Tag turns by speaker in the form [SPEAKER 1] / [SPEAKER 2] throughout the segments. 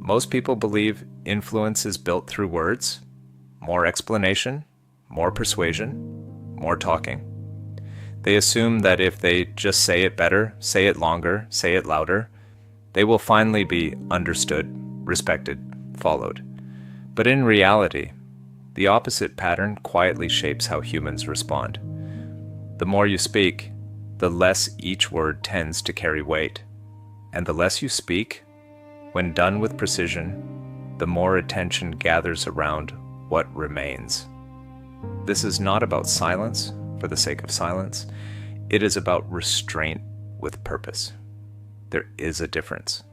[SPEAKER 1] Most people believe influence is built through words, more explanation, more persuasion, more talking. They assume that if they just say it better, say it longer, say it louder, they will finally be understood, respected, followed. But in reality, the opposite pattern quietly shapes how humans respond. The more you speak, the less each word tends to carry weight. And the less you speak, when done with precision, the more attention gathers around what remains. This is not about silence for the sake of silence. It is about restraint with purpose. There is a difference.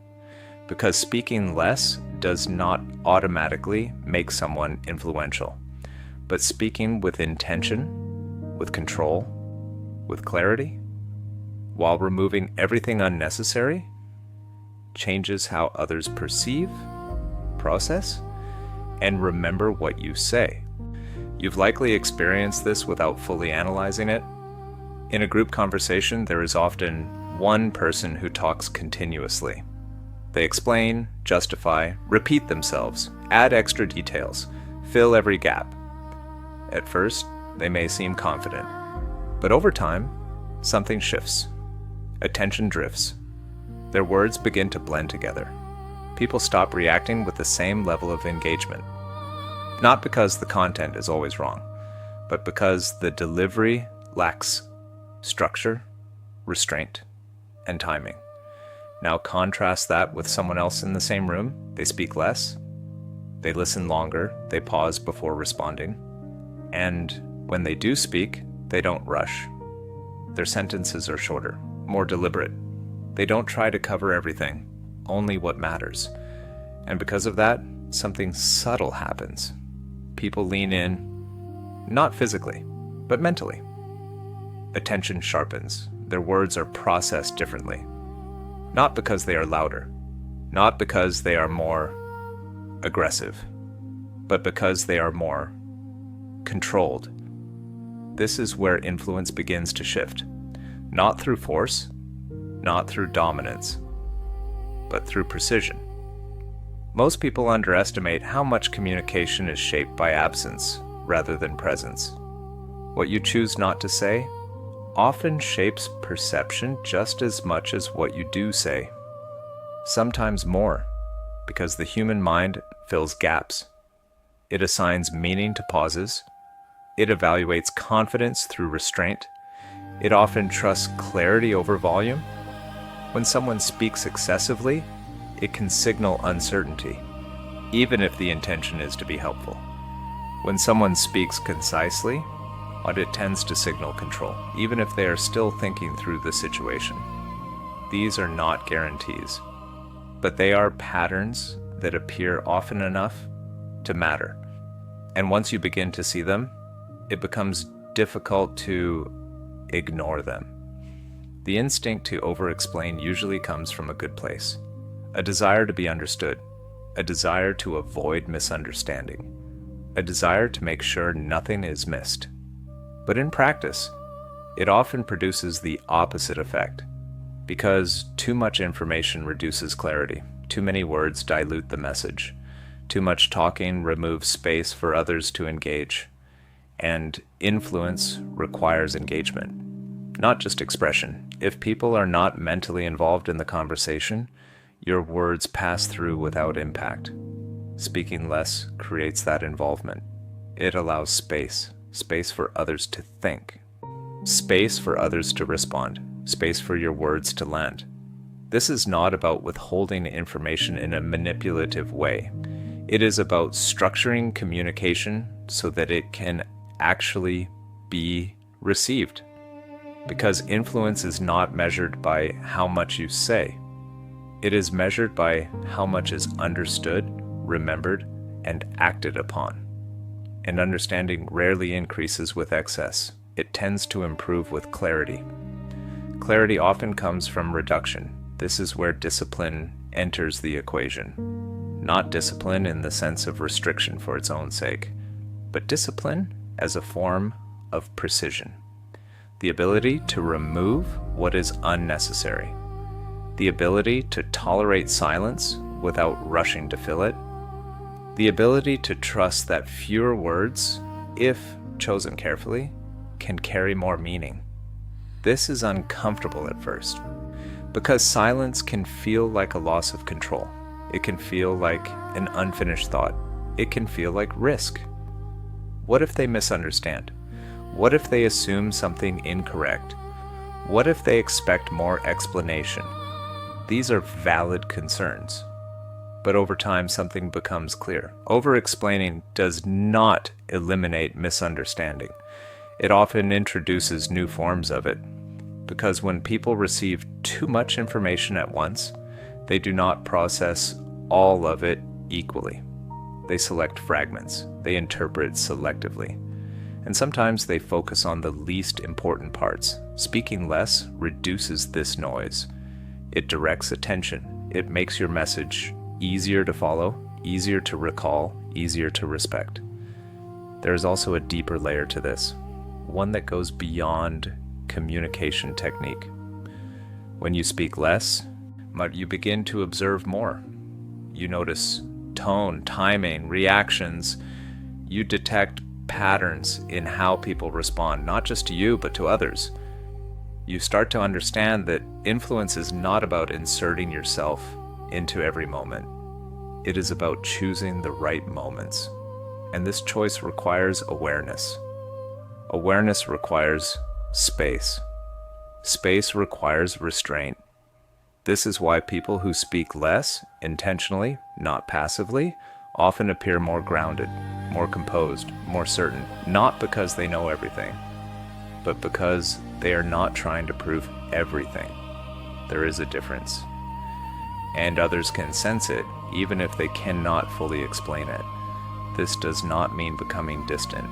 [SPEAKER 1] Because speaking less does not automatically make someone influential. But speaking with intention, with control, with clarity, while removing everything unnecessary, changes how others perceive, process, and remember what you say. You've likely experienced this without fully analyzing it. In a group conversation, there is often one person who talks continuously. They explain, justify, repeat themselves, add extra details, fill every gap. At first, they may seem confident, but over time, something shifts. Attention drifts. Their words begin to blend together. People stop reacting with the same level of engagement. Not because the content is always wrong, but because the delivery lacks structure, restraint, and timing. Now contrast that with someone else in the same room. They speak less, they listen longer, they pause before responding, and when they do speak, they don't rush. Their sentences are shorter, more deliberate. They don't try to cover everything, only what matters. And because of that, something subtle happens. People lean in, not physically, but mentally. Attention sharpens. Their words are processed differently. Not because they are louder, not because they are more aggressive, but because they are more controlled. This is where influence begins to shift. Not through force, not through dominance, but through precision. Most people underestimate how much communication is shaped by absence rather than presence. What you choose not to say often shapes perception just as much as what you do say. Sometimes more, because the human mind fills gaps. It assigns meaning to pauses. It evaluates confidence through restraint. It often trusts clarity over volume. When someone speaks excessively, it can signal uncertainty, even if the intention is to be helpful. When someone speaks concisely, it tends to signal control, even if they are still thinking through the situation. These are not guarantees, but they are patterns that appear often enough to matter. And once you begin to see them, it becomes difficult to ignore them. The instinct to over-explain usually comes from a good place. A desire to be understood, a desire to avoid misunderstanding, a desire to make sure nothing is missed. But in practice, it often produces the opposite effect, because too much information reduces clarity, too many words dilute the message, too much talking removes space for others to engage, and influence requires engagement, not just expression. If people are not mentally involved in the conversation, your words pass through without impact. Speaking less creates that involvement. It allows space for others to think, space for others to respond, space for your words to land. This is not about withholding information in a manipulative way. It is about structuring communication so that it can actually be received. Because influence is not measured by how much you say. It is measured by how much is understood, remembered, and acted upon. And understanding rarely increases with excess. It tends to improve with clarity. Clarity often comes from reduction. This is where discipline enters the equation. Not discipline in the sense of restriction for its own sake, but discipline as a form of precision. The ability to remove what is unnecessary. The ability to tolerate silence without rushing to fill it. The ability to trust that fewer words, if chosen carefully, can carry more meaning. This is uncomfortable at first, because silence can feel like a loss of control. It can feel like an unfinished thought. It can feel like risk. What if they misunderstand? What if they assume something incorrect? What if they expect more explanation? These are valid concerns. But over time, something becomes clear. Over-explaining does not eliminate misunderstanding. It often introduces new forms of it, because when people receive too much information at once, they do not process all of it equally. They select fragments. They interpret selectively. And sometimes they focus on the least important parts. Speaking less reduces this noise. It directs attention. It makes your message easier to follow, easier to recall, easier to respect. There is also a deeper layer to this, one that goes beyond communication technique. When you speak less, you begin to observe more. You notice tone, timing, reactions. You detect patterns in how people respond, not just to you, but to others. You start to understand that influence is not about inserting yourself into every moment. It is about choosing the right moments. And this choice requires awareness. Awareness requires space. Space requires restraint. This is why people who speak less, intentionally, not passively, often appear more grounded, more composed, more certain, not because they know everything, but because they are not trying to prove everything. There is a difference. And others can sense it, even if they cannot fully explain it. This does not mean becoming distant.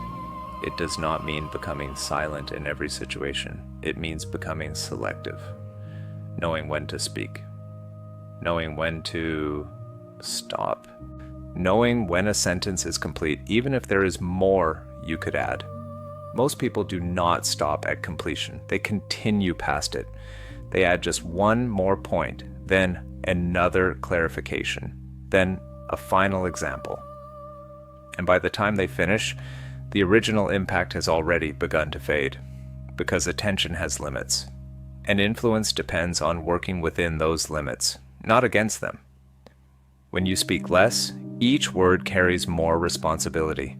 [SPEAKER 1] It does not mean becoming silent in every situation. It means becoming selective, knowing when to speak, knowing when to stop, knowing when a sentence is complete, even if there is more you could add. Most people do not stop at completion. They continue past it. They add just one more point, then another clarification, then a final example. And by the time they finish, the original impact has already begun to fade, because attention has limits, and influence depends on working within those limits, not against them. When you speak less, each word carries more responsibility.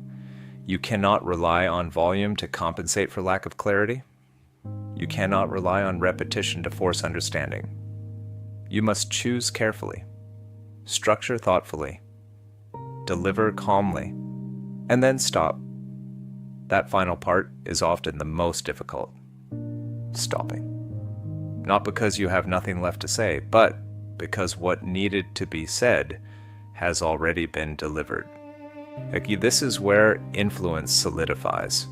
[SPEAKER 1] You cannot rely on volume to compensate for lack of clarity. You cannot rely on repetition to force understanding. You must choose carefully, structure thoughtfully, deliver calmly, and then stop. That final part is often the most difficult. Stopping. Not because you have nothing left to say, but because what needed to be said has already been delivered. This is where influence solidifies,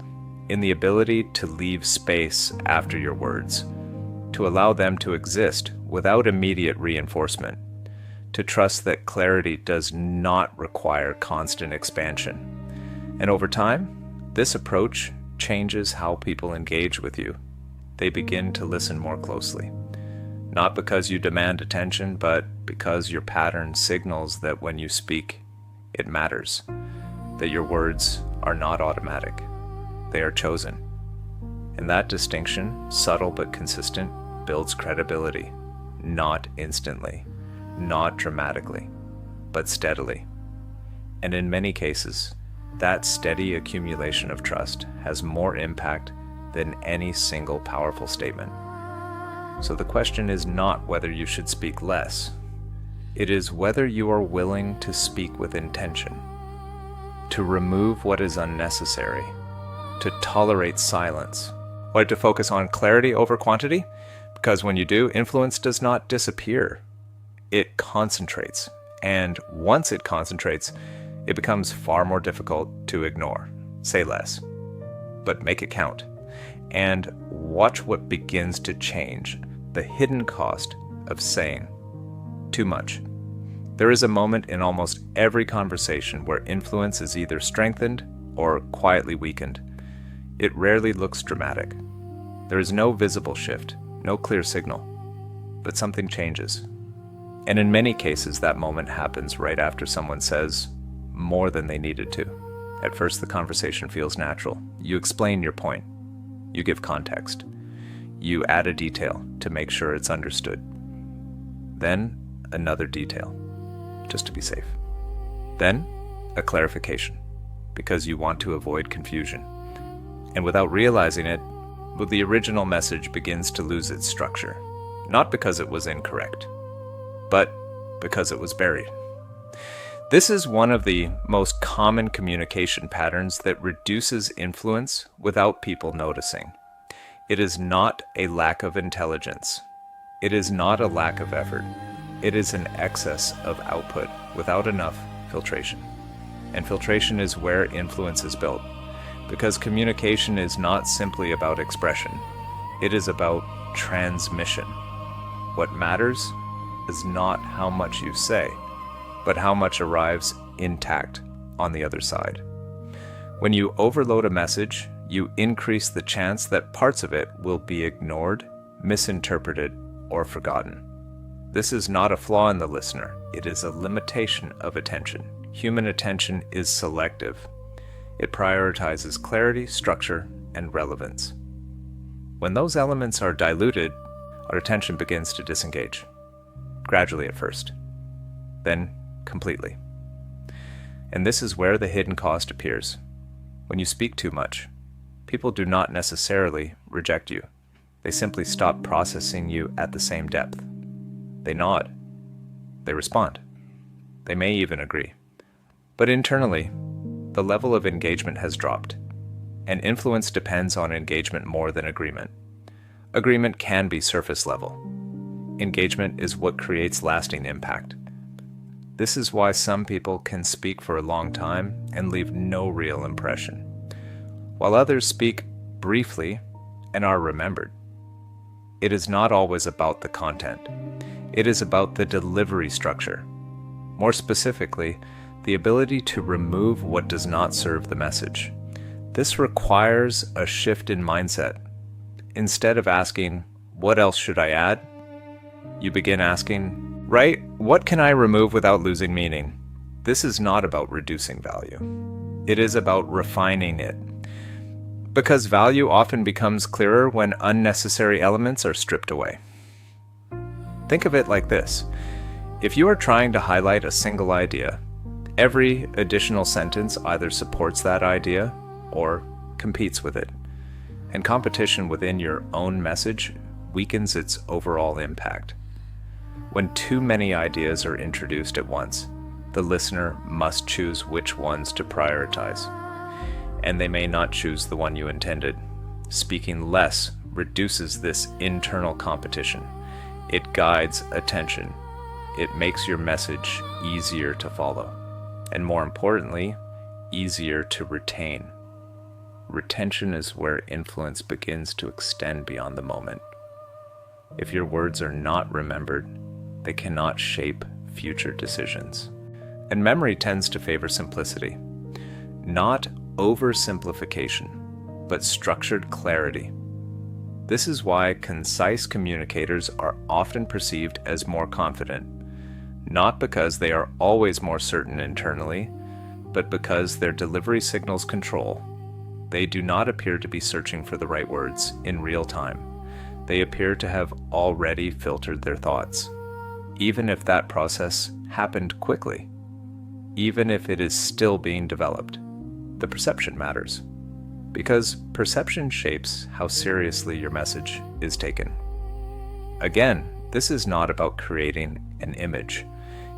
[SPEAKER 1] in the ability to leave space after your words, to allow them to exist without immediate reinforcement, to trust that clarity does not require constant expansion. And over time, this approach changes how people engage with you. They begin to listen more closely. Not because you demand attention, but because your pattern signals that when you speak, it matters. That your words are not automatic. They are chosen. And that distinction, subtle but consistent, builds credibility. Not instantly, not dramatically, but steadily. And in many cases, that steady accumulation of trust has more impact than any single powerful statement. So the question is not whether you should speak less. It is whether you are willing to speak with intention, to remove what is unnecessary, to tolerate silence, or to focus on clarity over quantity, because when you do, influence does not disappear. It concentrates, and once it concentrates, it becomes far more difficult to ignore. Say less, but make it count. And watch what begins to change, the hidden cost of saying too much. There is a moment in almost every conversation where influence is either strengthened or quietly weakened. It rarely looks dramatic. There is no visible shift, no clear signal, but something changes. And in many cases, that moment happens right after someone says more than they needed to. At first, the conversation feels natural. You explain your point. You give context. You add a detail to make sure it's understood. Then, another detail, just to be safe. Then, a clarification, because you want to avoid confusion. And without realizing it, the original message begins to lose its structure, not because it was incorrect, but because it was buried. This is one of the most common communication patterns that reduces influence without people noticing. It is not a lack of intelligence. It is not a lack of effort. It is an excess of output without enough filtration. And filtration is where influence is built, because communication is not simply about expression. It is about transmission. What matters is not how much you say, but how much arrives intact on the other side. When you overload a message, you increase the chance that parts of it will be ignored, misinterpreted, or forgotten. This is not a flaw in the listener. It is a limitation of attention. Human attention is selective. It prioritizes clarity, structure, and relevance. When those elements are diluted, our attention begins to disengage. Gradually at first, then completely. And this is where the hidden cost appears. When you speak too much, people do not necessarily reject you. They simply stop processing you at the same depth. They nod. They respond. They may even agree. But internally, the level of engagement has dropped, and influence depends on engagement more than agreement. Agreement can be surface level. Engagement is what creates lasting impact. This is why some people can speak for a long time and leave no real impression, while others speak briefly and are remembered. It is not always about the content. It is about the delivery structure. More specifically, the ability to remove what does not serve the message. This requires a shift in mindset. Instead of asking, "What else should I add?" you begin asking, "Right, what can I remove without losing meaning?" This is not about reducing value. It is about refining it. Because value often becomes clearer when unnecessary elements are stripped away. Think of it like this. If you are trying to highlight a single idea, every additional sentence either supports that idea or competes with it. And competition within your own message weakens its overall impact. When too many ideas are introduced at once, the listener must choose which ones to prioritize. And they may not choose the one you intended. Speaking less reduces this internal competition. It guides attention. It makes your message easier to follow. And more importantly, easier to retain. Retention is where influence begins to extend beyond the moment. If your words are not remembered, they cannot shape future decisions. And memory tends to favor simplicity. Not oversimplification, but structured clarity. This is why concise communicators are often perceived as more confident, not because they are always more certain internally, but because their delivery signals control. They do not appear to be searching for the right words in real time. They appear to have already filtered their thoughts, even if that process happened quickly, even if it is still being developed. The perception matters, because perception shapes how seriously your message is taken. Again, this is not about creating an image.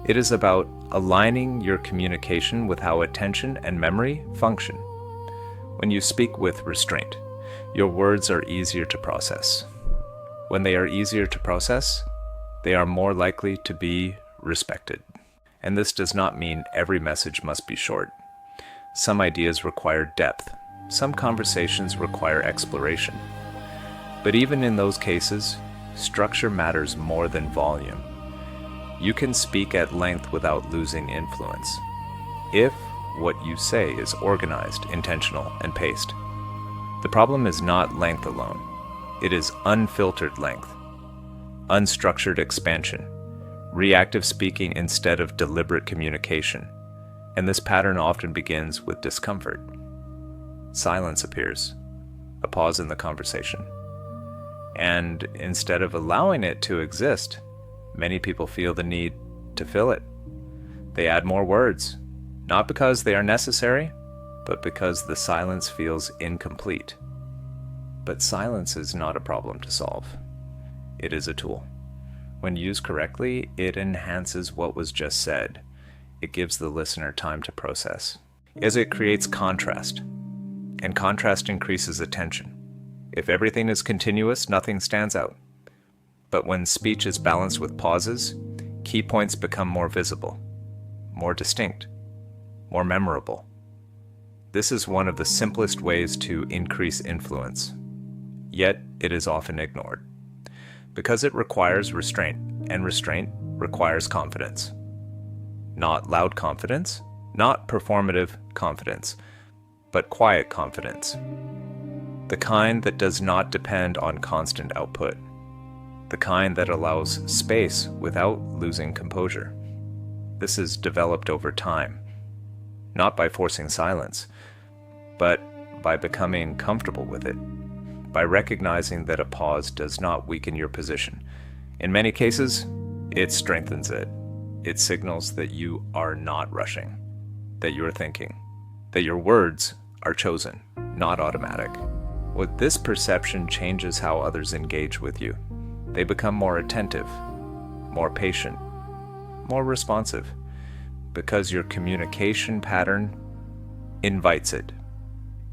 [SPEAKER 1] It is about aligning your communication with how attention and memory function. When you speak with restraint, your words are easier to process. When they are easier to process, they are more likely to be respected. And this does not mean every message must be short. Some ideas require depth. Some conversations require exploration. But even in those cases, structure matters more than volume. You can speak at length without losing influence, if what you say is organized, intentional, and paced. The problem is not length alone. It is unfiltered length, unstructured expansion, reactive speaking instead of deliberate communication, and this pattern often begins with discomfort. Silence appears, a pause in the conversation. And instead of allowing it to exist, many people feel the need to fill it. They add more words, not because they are necessary, but because the silence feels incomplete. But silence is not a problem to solve. It is a tool. When used correctly, it enhances what was just said. It gives the listener time to process, as it creates contrast, and contrast increases attention. If everything is continuous, nothing stands out. But when speech is balanced with pauses, key points become more visible, more distinct, more memorable. This is one of the simplest ways to increase influence, yet it is often ignored, because it requires restraint, and restraint requires confidence. Not loud confidence, not performative confidence, but quiet confidence. The kind that does not depend on constant output. The kind that allows space without losing composure. This is developed over time, not by forcing silence, but by becoming comfortable with it, by recognizing that a pause does not weaken your position. In many cases, it strengthens it. It signals that you are not rushing, that you're thinking, that your words are chosen, not automatic. With this perception changes how others engage with you. They become more attentive, more patient, more responsive, because your communication pattern invites it.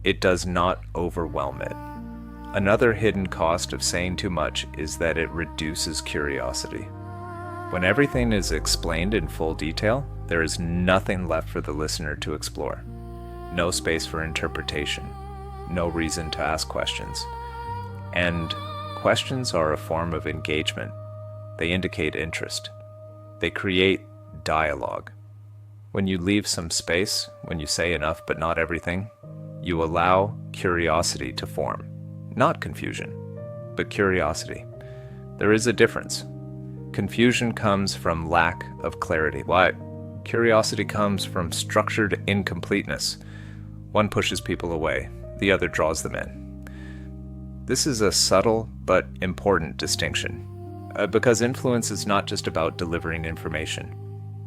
[SPEAKER 1] It does not overwhelm it. Another hidden cost of saying too much is that it reduces curiosity. When everything is explained in full detail, there is nothing left for the listener to explore. No space for interpretation. No reason to ask questions. And questions are a form of engagement. They indicate interest. They create dialogue. When you leave some space, when you say enough but not everything, you allow curiosity to form. Not confusion, but curiosity. There is a difference. Confusion comes from lack of clarity. Why? Curiosity comes from structured incompleteness. One pushes people away, the other draws them in. This is a subtle but important distinction, because influence is not just about delivering information.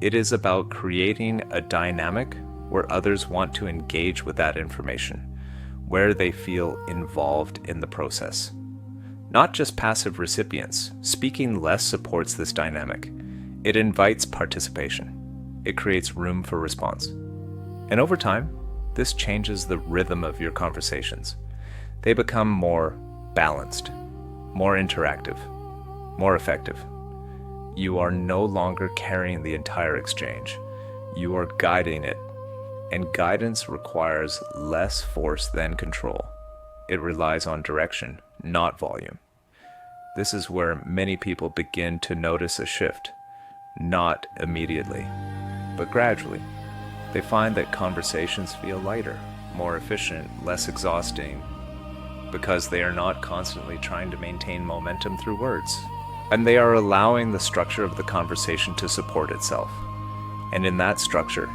[SPEAKER 1] It is about creating a dynamic where others want to engage with that information, where they feel involved in the process. Not just passive recipients. Speaking less supports this dynamic. It invites participation. It creates room for response. And over time, this changes the rhythm of your conversations. They become more balanced, more interactive, more effective. You are no longer carrying the entire exchange. You are guiding it. And guidance requires less force than control. It relies on direction, not volume. This is where many people begin to notice a shift, not immediately, but gradually. They find that conversations feel lighter, more efficient, less exhausting, because they are not constantly trying to maintain momentum through words. And they are allowing the structure of the conversation to support itself. And in that structure,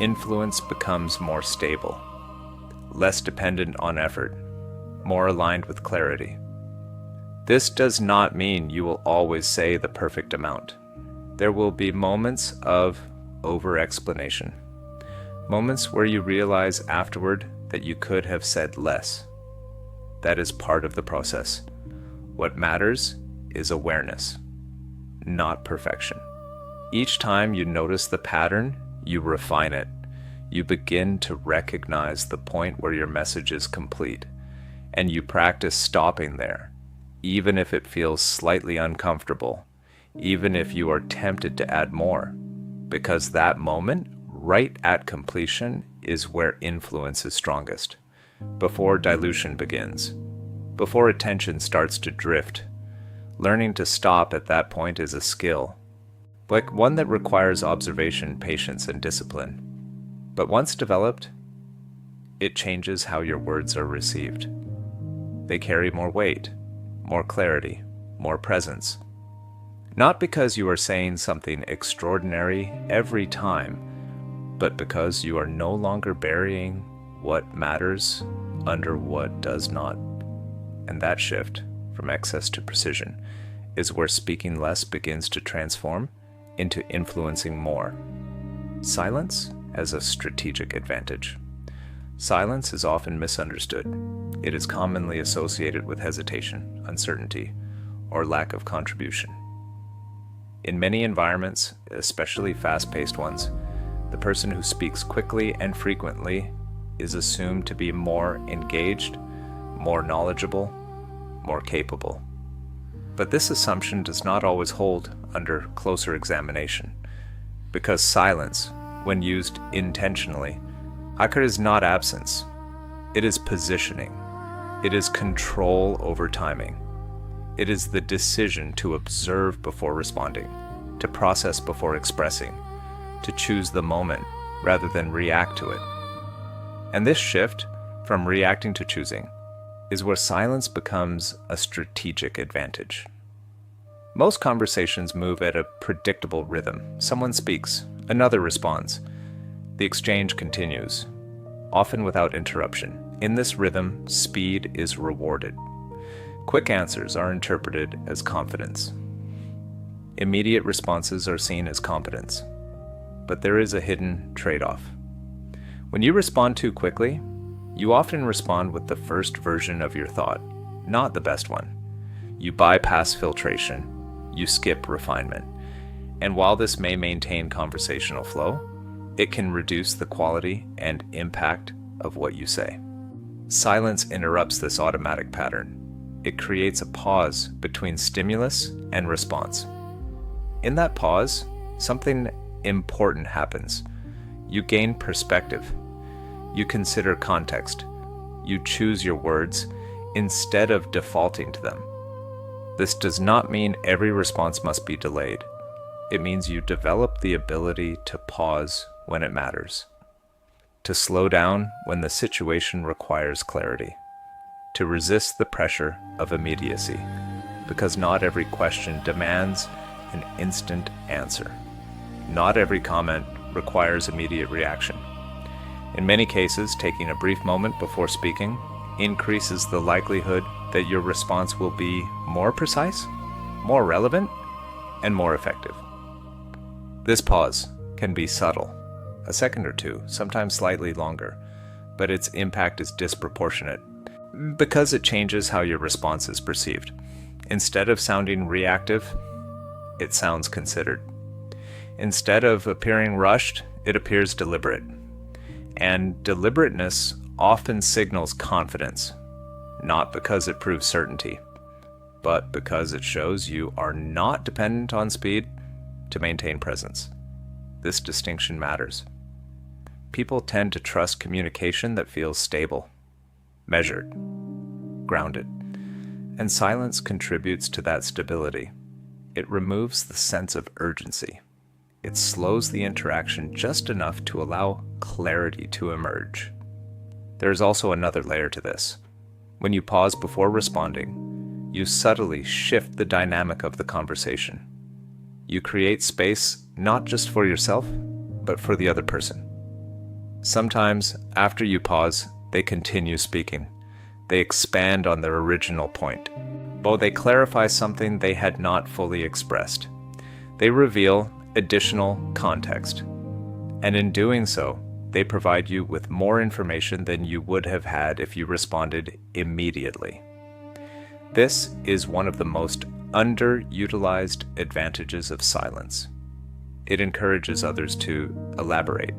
[SPEAKER 1] influence becomes more stable, less dependent on effort, more aligned with clarity. This does not mean you will always say the perfect amount. There will be moments of over-explanation, moments where you realize afterward that you could have said less. That is part of the process. What matters is awareness, not perfection. Each time you notice the pattern, you refine it. You begin to recognize the point where your message is complete, and you practice stopping there, even if it feels slightly uncomfortable, even if you are tempted to add more, because that moment, right at completion, is where influence is strongest, before dilution begins, before attention starts to drift. Learning to stop at that point is a skill, like one that requires observation, patience, and discipline. But once developed, it changes how your words are received. They carry more weight, more clarity, more presence. Not because you are saying something extraordinary every time, but because you are no longer burying what matters under what does not. And that shift from excess to precision is where speaking less begins to transform into influencing more. Silence as a strategic advantage. Silence is often misunderstood. It is commonly associated with hesitation, uncertainty, or lack of contribution. In many environments, especially fast-paced ones, the person who speaks quickly and frequently is assumed to be more engaged, more knowledgeable, more capable. But this assumption does not always hold under closer examination, because silence, when used intentionally, is not absence. It is positioning. It is control over timing. It is the decision to observe before responding, to process before expressing, to choose the moment rather than react to it. And this shift from reacting to choosing is where silence becomes a strategic advantage. Most conversations move at a predictable rhythm. Someone speaks, another responds. The exchange continues, often without interruption. In this rhythm, speed is rewarded. Quick answers are interpreted as confidence. Immediate responses are seen as competence. But there is a hidden trade-off. When you respond too quickly, you often respond with the first version of your thought, not the best one. You bypass filtration. You skip refinement. And while this may maintain conversational flow, it can reduce the quality and impact of what you say. Silence interrupts this automatic pattern. It creates a pause between stimulus and response. In that pause, something important happens. You gain perspective. You consider context. You choose your words instead of defaulting to them. This does not mean every response must be delayed. It means you develop the ability to pause when it matters, to slow down when the situation requires clarity, to resist the pressure of immediacy, because not every question demands an instant answer. Not every comment requires immediate reaction. In many cases, taking a brief moment before speaking increases the likelihood that your response will be more precise, more relevant, and more effective. This pause can be subtle, a second or two, sometimes slightly longer, but its impact is disproportionate because it changes how your response is perceived. Instead of sounding reactive, it sounds considered. Instead of appearing rushed, it appears deliberate. And deliberateness often signals confidence, not because it proves certainty, but because it shows you are not dependent on speed to maintain presence. This distinction matters. People tend to trust communication that feels stable, measured, grounded, and silence contributes to that stability. It removes the sense of urgency. It slows the interaction just enough to allow clarity to emerge. There is also another layer to this. When you pause before responding, you subtly shift the dynamic of the conversation. You create space not just for yourself, but for the other person. Sometimes, after you pause, they continue speaking. They expand on their original point, or they clarify something they had not fully expressed. They reveal additional context. And in doing so, they provide you with more information than you would have had if you responded immediately. This is one of the most underutilized advantages of silence. It encourages others to elaborate,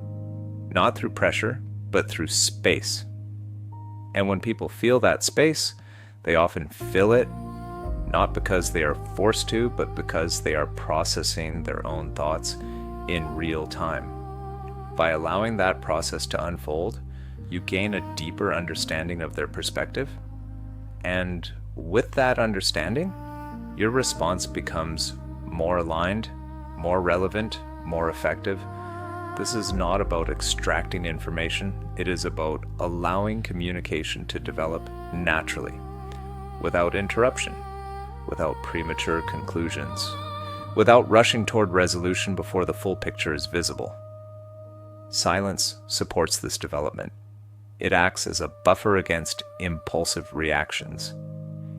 [SPEAKER 1] not through pressure, but through space. And when people feel that space, they often fill it, not because they are forced to, but because they are processing their own thoughts in real time. By allowing that process to unfold, you gain a deeper understanding of their perspective. And with that understanding, your response becomes more aligned, more relevant, more effective. This is not about extracting information. It is about allowing communication to develop naturally, without interruption, without premature conclusions, without rushing toward resolution before the full picture is visible. Silence supports this development. It acts as a buffer against impulsive reactions.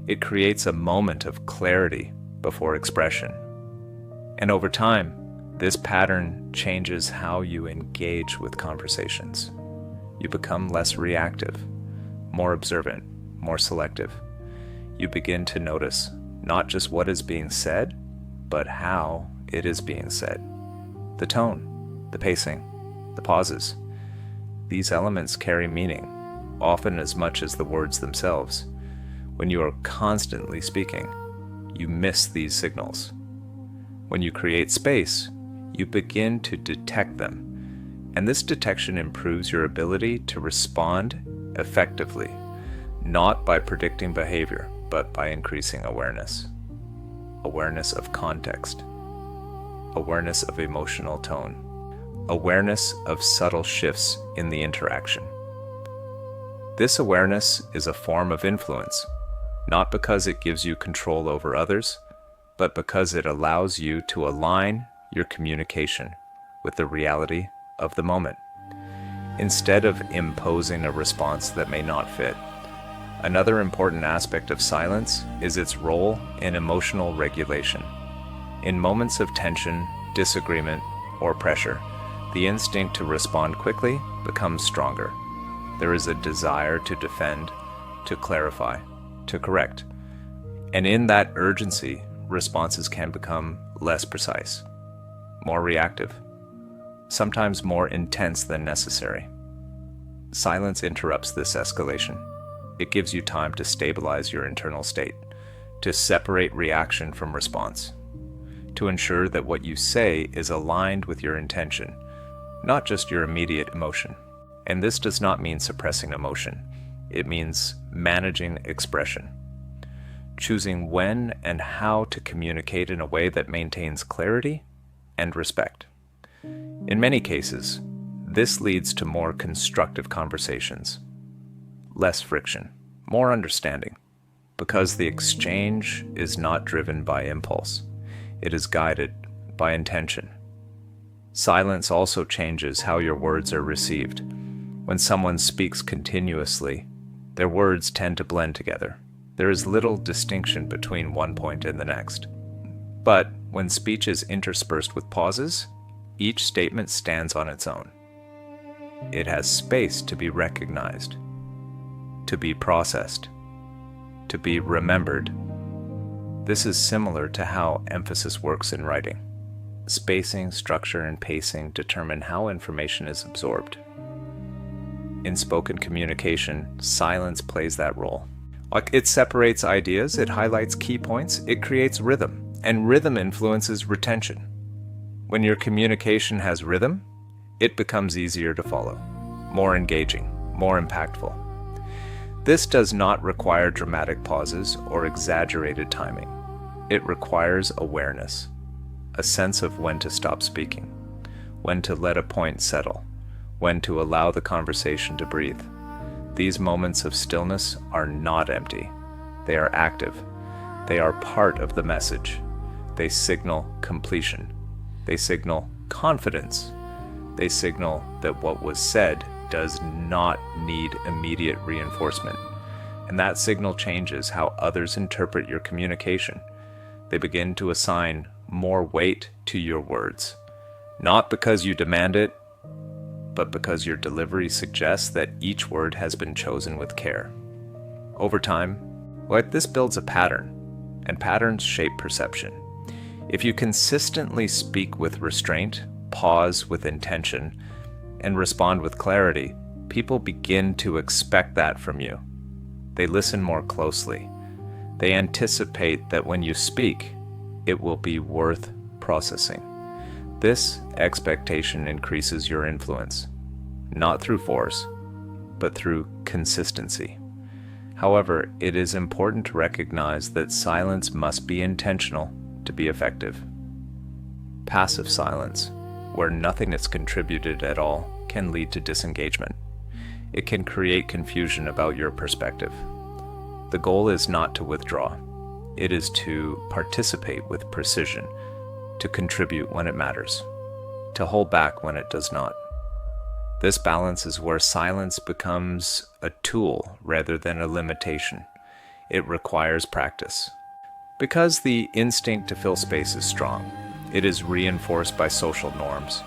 [SPEAKER 1] It creates a moment of clarity before expression. And over time, this pattern changes how you engage with conversations. You become less reactive, more observant, more selective. You begin to notice not just what is being said, but how it is being said. The tone, the pacing, the pauses. These elements carry meaning, often as much as the words themselves. When you are constantly speaking, you miss these signals. When you create space, you begin to detect them, and this detection improves your ability to respond effectively, not by predicting behavior, but by increasing awareness. Awareness of context, awareness of emotional tone, awareness of subtle shifts in the interaction. This awareness is a form of influence, not because it gives you control over others, but because it allows you to align your communication with the reality of the moment, instead of imposing a response that may not fit. Another important aspect of silence is its role in emotional regulation. In moments of tension, disagreement, or pressure, the instinct to respond quickly becomes stronger. There is a desire to defend, to clarify, to correct. And in that urgency, responses can become less precise, more reactive, sometimes more intense than necessary. Silence interrupts this escalation. It gives you time to stabilize your internal state, to separate reaction from response, to ensure that what you say is aligned with your intention, not just your immediate emotion. And this does not mean suppressing emotion. It means managing expression, choosing when and how to communicate in a way that maintains clarity and respect. In many cases, this leads to more constructive conversations, less friction, more understanding, because the exchange is not driven by impulse. It is guided by intention. Silence also changes how your words are received. When someone speaks continuously, their words tend to blend together. There is little distinction between one point and the next. But when speech is interspersed with pauses, each statement stands on its own. It has space to be recognized, to be processed, to be remembered. This is similar to how emphasis works in writing. Spacing, structure, and pacing determine how information is absorbed. In spoken communication, silence plays that role. It separates ideas, it highlights key points, it creates rhythm, and rhythm influences retention. When your communication has rhythm, it becomes easier to follow, more engaging, more impactful. This does not require dramatic pauses or exaggerated timing. It requires awareness, a sense of when to stop speaking, when to let a point settle, when to allow the conversation to breathe. These moments of stillness are not empty. They are active. They are part of the message. They signal completion. They signal confidence. They signal that what was said does not need immediate reinforcement. And that signal changes how others interpret your communication. They begin to assign more weight to your words, not because you demand it, but because your delivery suggests that each word has been chosen with care. Over time, this builds a pattern, and patterns shape perception. If you consistently speak with restraint, pause with intention, and respond with clarity, people begin to expect that from you. They listen more closely. They anticipate that when you speak, it will be worth processing. This expectation increases your influence, not through force, but through consistency. However, it is important to recognize that silence must be intentional to be effective. Passive silence, where nothing is contributed at all, can lead to disengagement. It can create confusion about your perspective. The goal is not to withdraw. It is to participate with precision, to contribute when it matters, to hold back when it does not. This balance is where silence becomes a tool rather than a limitation. It requires practice. Because the instinct to fill space is strong, it is reinforced by social norms,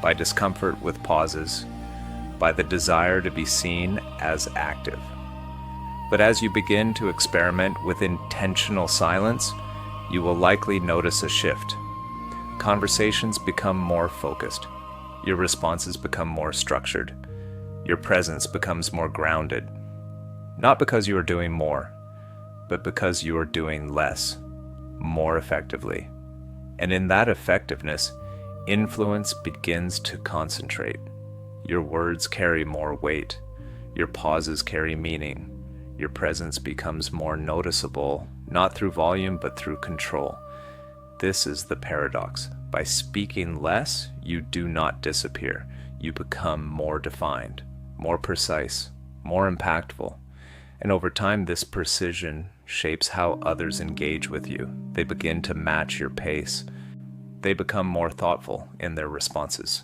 [SPEAKER 1] by discomfort with pauses, by the desire to be seen as active. But as you begin to experiment with intentional silence, you will likely notice a shift. Conversations become more focused. Your responses become more structured. Your presence becomes more grounded. Not because you are doing more, but because you are doing less, more effectively. And in that effectiveness, influence begins to concentrate. Your words carry more weight. Your pauses carry meaning. Your presence becomes more noticeable, not through volume, but through control. This is the paradox. By speaking less, you do not disappear. You become more defined, more precise, more impactful. And over time, this precision shapes how others engage with you. They begin to match your pace. They become more thoughtful in their responses.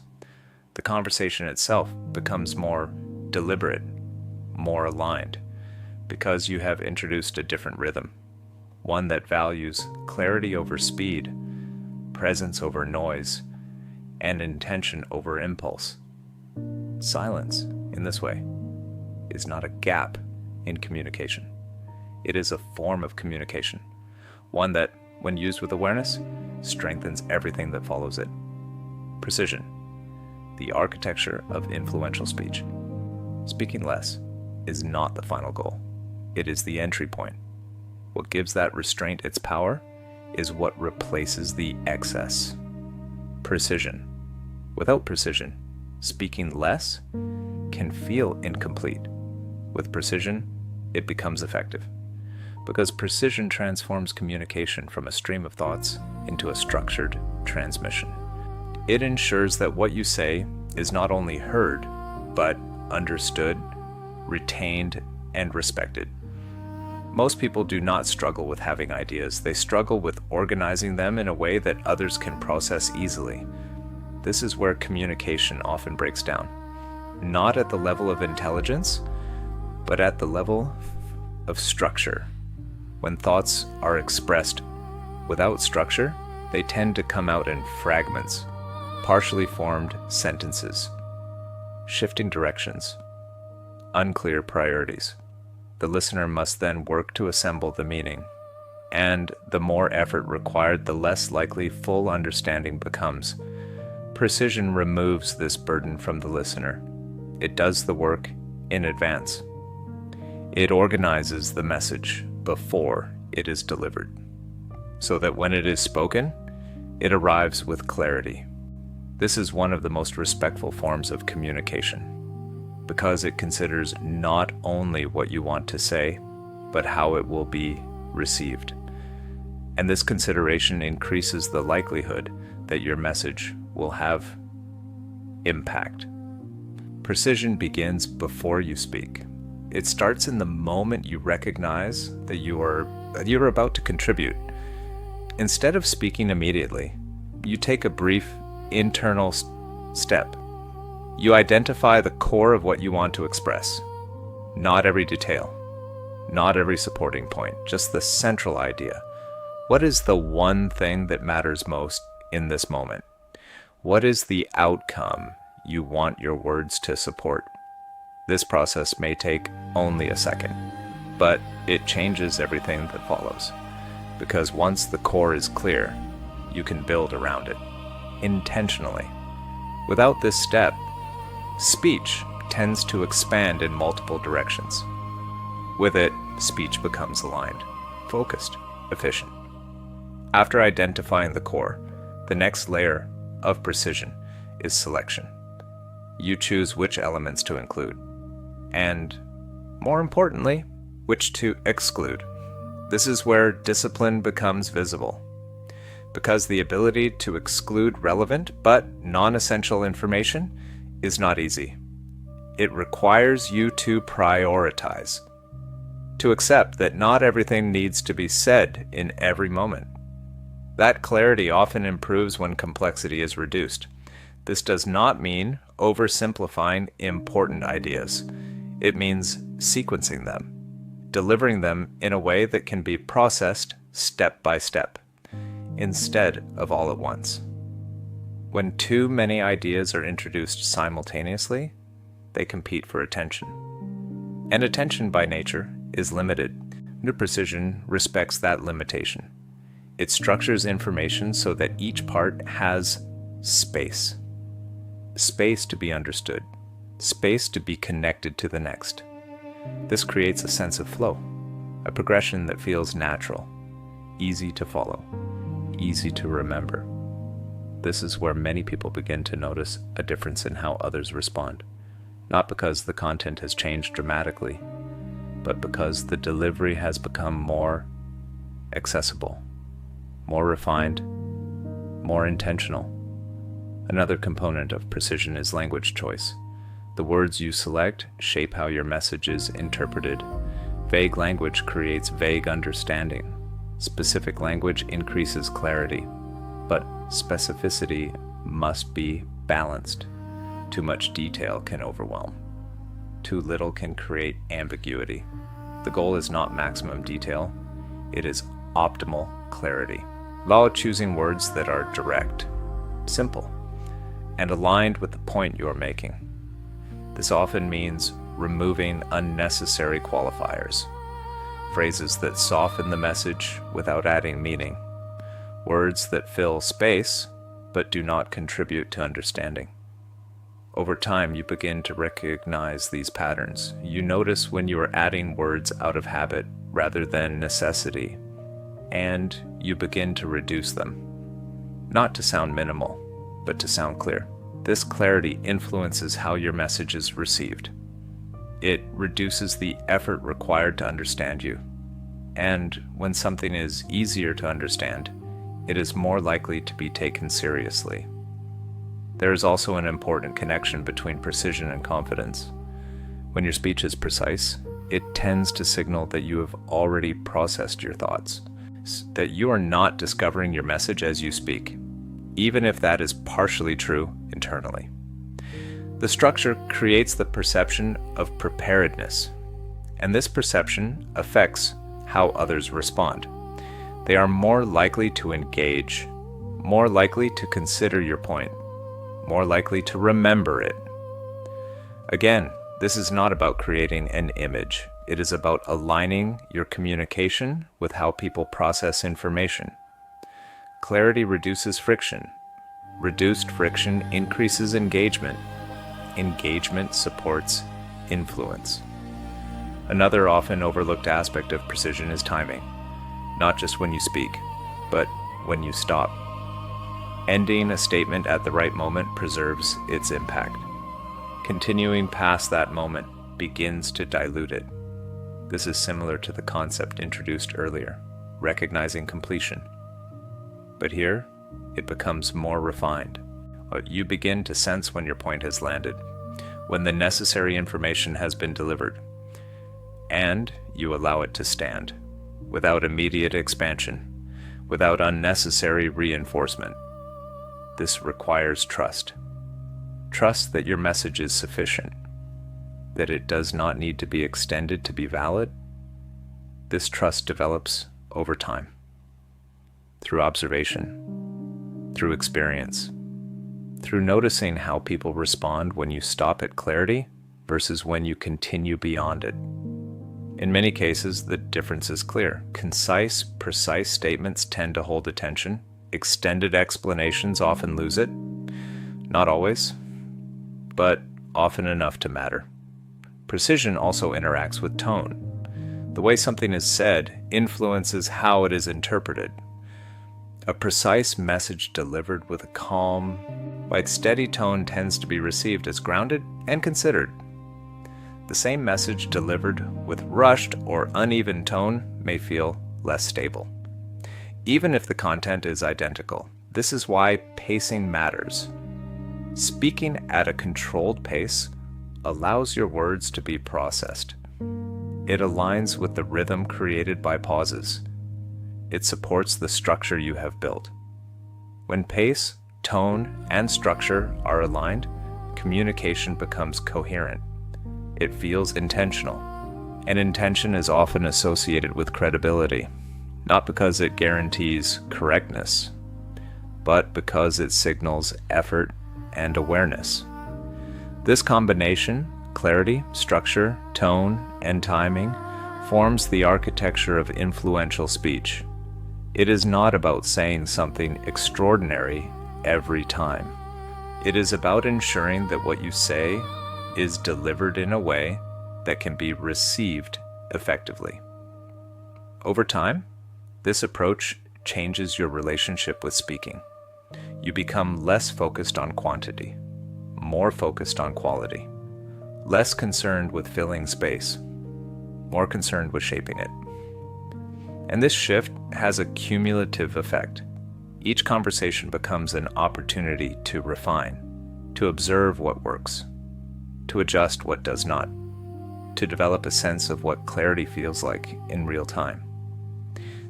[SPEAKER 1] The conversation itself becomes more deliberate, more aligned, because you have introduced a different rhythm, one that values clarity over speed, presence over noise, and intention over impulse. Silence, in this way, is not a gap in communication. It is a form of communication, one that, when used with awareness, strengthens everything that follows it. Precision, the architecture of influential speech. Speaking less is not the final goal. It is the entry point. What gives that restraint its power is what replaces the excess. Precision. Without precision, speaking less can feel incomplete. With precision, it becomes effective. Because precision transforms communication from a stream of thoughts into a structured transmission. It ensures that what you say is not only heard, but understood, retained, and respected. Most people do not struggle with having ideas. They struggle with organizing them in a way that others can process easily. This is where communication often breaks down. Not at the level of intelligence, but at the level of structure. When thoughts are expressed without structure, they tend to come out in fragments, partially formed sentences, shifting directions, unclear priorities. The listener must then work to assemble the meaning, and the more effort required, the less likely full understanding becomes. Precision removes this burden from the listener. It does the work in advance. It organizes the message before it is delivered, so that when it is spoken, it arrives with clarity. This is one of the most respectful forms of communication, because it considers not only what you want to say, but how it will be received. And this consideration increases the likelihood that your message will have impact. Precision begins before you speak. It starts in the moment you recognize that you're about to contribute. Instead of speaking immediately, you take a brief internal step. You identify the core of what you want to express. Not every detail, not every supporting point, just the central idea. What is the one thing that matters most in this moment? What is the outcome you want your words to support? This process may take only a second, but it changes everything that follows. Because once the core is clear, you can build around it, intentionally. Without this step, speech tends to expand in multiple directions. With it, speech becomes aligned, focused, efficient. After identifying the core, the next layer of precision is selection. You choose which elements to include, and, more importantly, which to exclude. This is where discipline becomes visible, because the ability to exclude relevant but non-essential information is not easy. It requires you to prioritize, to accept that not everything needs to be said in every moment. That clarity often improves when complexity is reduced. This does not mean oversimplifying important ideas. It means sequencing them, delivering them in a way that can be processed step by step, instead of all at once. When too many ideas are introduced simultaneously, they compete for attention. And attention by nature is limited. New precision respects that limitation. It structures information so that each part has space. Space to be understood. Space to be connected to the next. This creates a sense of flow, a progression that feels natural, easy to follow, easy to remember. This is where many people begin to notice a difference in how others respond, not because the content has changed dramatically, but because the delivery has become more accessible, more refined, more intentional. Another component of precision is language choice. The words you select shape how your message is interpreted. Vague language creates vague understanding. Specific language increases clarity, but specificity must be balanced. Too much detail can overwhelm. Too little can create ambiguity. The goal is not maximum detail, it is optimal clarity. Allow choosing words that are direct, simple, and aligned with the point you are making. This often means removing unnecessary qualifiers, phrases that soften the message without adding meaning, words that fill space but do not contribute to understanding. Over time, you begin to recognize these patterns. You notice when you are adding words out of habit rather than necessity, and you begin to reduce them, not to sound minimal, but to sound clear. This clarity influences how your message is received. It reduces the effort required to understand you. And when something is easier to understand, it is more likely to be taken seriously. There is also an important connection between precision and confidence. When your speech is precise, it tends to signal that you have already processed your thoughts, that you are not discovering your message as you speak, even if that is partially true internally. The structure creates the perception of preparedness, and this perception affects how others respond. They are more likely to engage, more likely to consider your point, more likely to remember it. Again, this is not about creating an image. It is about aligning your communication with how people process information. Clarity reduces friction. Reduced friction increases engagement. Engagement supports influence. Another often overlooked aspect of precision is timing, not just when you speak, but when you stop. Ending a statement at the right moment preserves its impact. Continuing past that moment begins to dilute it. This is similar to the concept introduced earlier, recognizing completion. But here, it becomes more refined. You begin to sense when your point has landed, when the necessary information has been delivered, and you allow it to stand, without immediate expansion, without unnecessary reinforcement. This requires trust. Trust that your message is sufficient, that it does not need to be extended to be valid. This trust develops over time, through observation, through experience, through noticing how people respond when you stop at clarity versus when you continue beyond it. In many cases, the difference is clear. Concise, precise statements tend to hold attention. Extended explanations often lose it. Not always, but often enough to matter. Precision also interacts with tone. The way something is said influences how it is interpreted. A precise message delivered with a calm, yet steady tone tends to be received as grounded and considered. The same message delivered with rushed or uneven tone may feel less stable, even if the content is identical. This is why pacing matters. Speaking at a controlled pace allows your words to be processed. It aligns with the rhythm created by pauses. it supports the structure you have built. When pace, tone, and structure are aligned, communication becomes coherent. It feels intentional, and intention is often associated with credibility, not because it guarantees correctness, but because it signals effort and awareness. This combination, clarity, structure, tone, and timing, forms the architecture of influential speech. It is not about saying something extraordinary every time. It is about ensuring that what you say is delivered in a way that can be received effectively. Over time, this approach changes your relationship with speaking. You become less focused on quantity, more focused on quality, less concerned with filling space, more concerned with shaping it. And this shift has a cumulative effect. Each conversation becomes an opportunity to refine, to observe what works, to adjust what does not, to develop a sense of what clarity feels like in real time.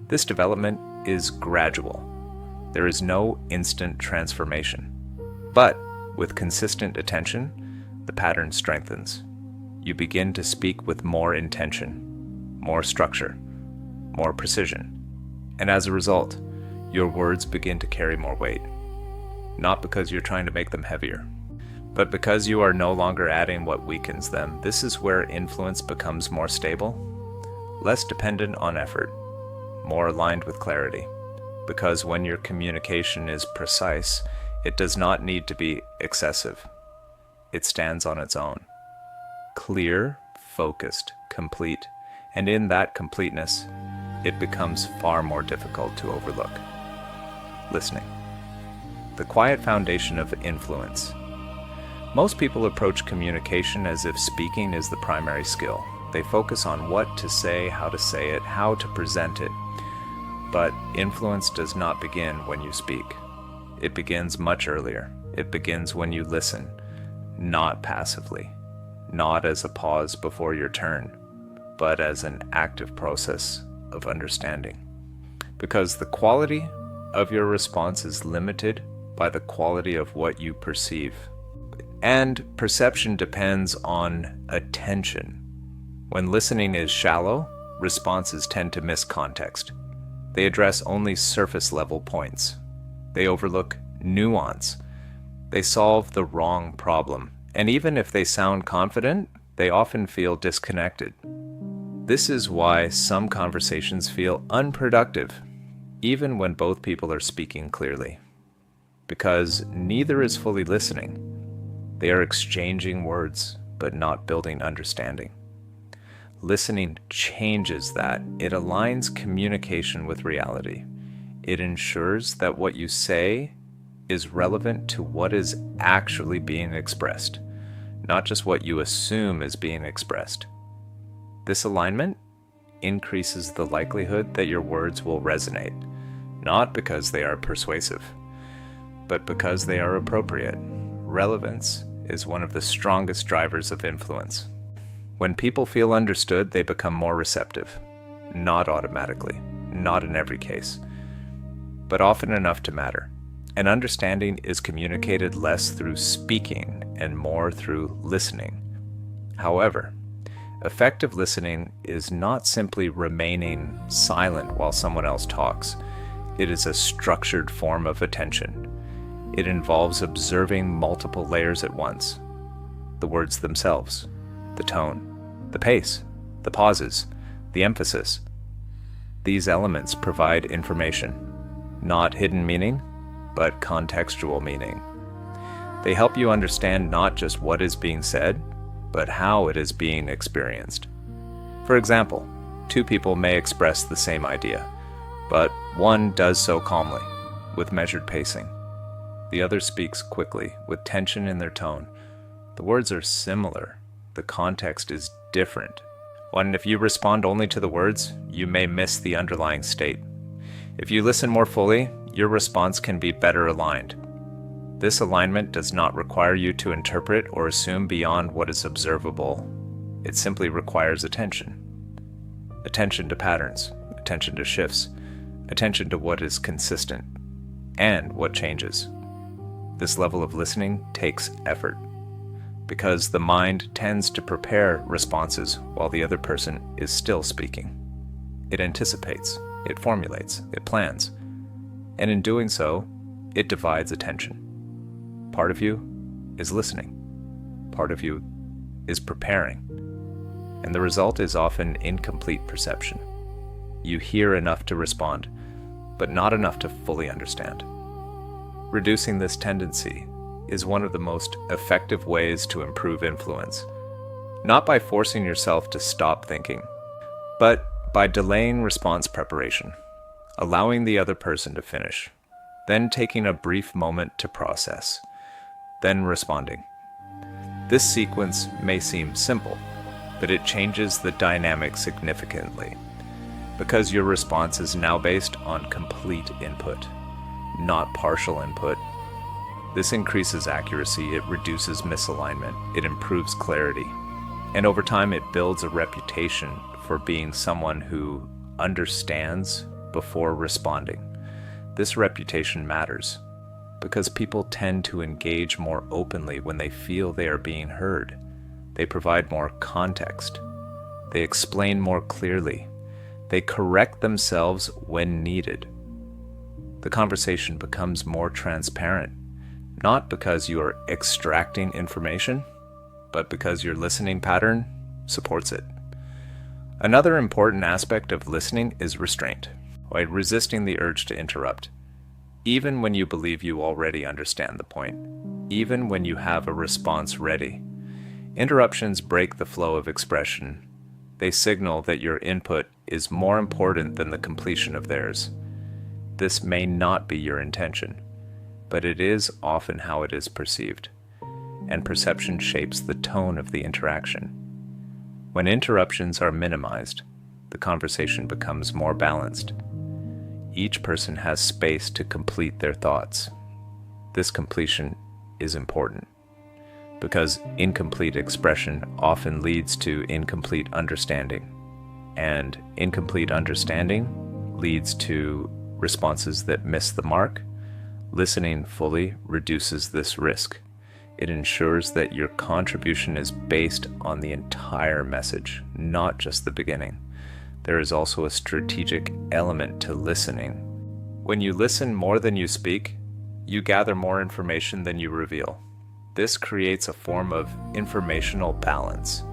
[SPEAKER 1] This development is gradual. There is no instant transformation. But with consistent attention, the pattern strengthens. You begin to speak with more intention, more structure, more precision. And as a result, your words begin to carry more weight. Not because you're trying to make them heavier, but because you are no longer adding what weakens them. This is where influence becomes more stable, less dependent on effort, more aligned with clarity. Because when your communication is precise, it does not need to be excessive. It stands on its own. Clear, focused, complete, and in that completeness, it becomes far more difficult to overlook. Listening. The quiet foundation of influence. Most people approach communication as if speaking is the primary skill. They focus on what to say, how to present it. But influence does not begin when you speak. It begins much earlier. It begins when you listen, not passively, not as a pause before your turn, but as an active process of understanding. Because the quality of your response is limited by the quality of what you perceive. And perception depends on attention. When listening is shallow, responses tend to miss context. They address only surface-level points. They overlook nuance. They solve the wrong problem. And even if they sound confident, they often feel disconnected. This is why some conversations feel unproductive, even when both people are speaking clearly. Because neither is fully listening. They are exchanging words, but not building understanding. Listening changes that. It aligns communication with reality. It ensures that what you say is relevant to what is actually being expressed, not just what you assume is being expressed. This alignment increases the likelihood that your words will resonate, not because they are persuasive, but because they are appropriate. Relevance is one of the strongest drivers of influence. When people feel understood, they become more receptive. Not automatically, not in every case, but often enough to matter. And understanding is communicated less through speaking and more through listening. However, effective listening is not simply remaining silent while someone else talks. It is a structured form of attention. It involves observing multiple layers at once. The words themselves, the tone, the pace, the pauses, the emphasis. These elements provide information, not hidden meaning, but contextual meaning. They help you understand not just what is being said, but how it is being experienced. For example, two people may express the same idea, but one does so calmly, with measured pacing. The other speaks quickly, with tension in their tone. The words are similar. The context is different. And if you respond only to the words, you may miss the underlying state. If you listen more fully, your response can be better aligned. This alignment does not require you to interpret or assume beyond what is observable. It simply requires attention. Attention to patterns, attention to shifts, attention to what is consistent and what changes. This level of listening takes effort because the mind tends to prepare responses while the other person is still speaking. It anticipates, it formulates, it plans, and in doing so, it divides attention. Part of you is listening, part of you is preparing, and the result is often incomplete perception. You hear enough to respond, but not enough to fully understand. Reducing this tendency is one of the most effective ways to improve influence, not by forcing yourself to stop thinking, but by delaying response preparation, allowing the other person to finish, then taking a brief moment to process, then responding. This sequence may seem simple, but it changes the dynamic significantly, because your response is now based on complete input, not partial input. This increases accuracy, it reduces misalignment, it improves clarity, and over time it builds a reputation for being someone who understands before responding. This reputation matters because people tend to engage more openly when they feel they are being heard. They provide more context. They explain more clearly. They correct themselves when needed. The conversation becomes more transparent, not because you are extracting information, but because your listening pattern supports it. Another important aspect of listening is restraint, by resisting the urge to interrupt. Even when you believe you already understand the point, even when you have a response ready, interruptions break the flow of expression. They signal that your input is more important than the completion of theirs. This may not be your intention, but it is often how it is perceived, and perception shapes the tone of the interaction. When interruptions are minimized, the conversation becomes more balanced. Each person has space to complete their thoughts. This completion is important because incomplete expression often leads to incomplete understanding, and incomplete understanding leads to responses that miss the mark. Listening fully reduces this risk. It ensures that your contribution is based on the entire message, not just the beginning. There is also a strategic element to listening. When you listen more than you speak, you gather more information than you reveal. This creates a form of informational balance,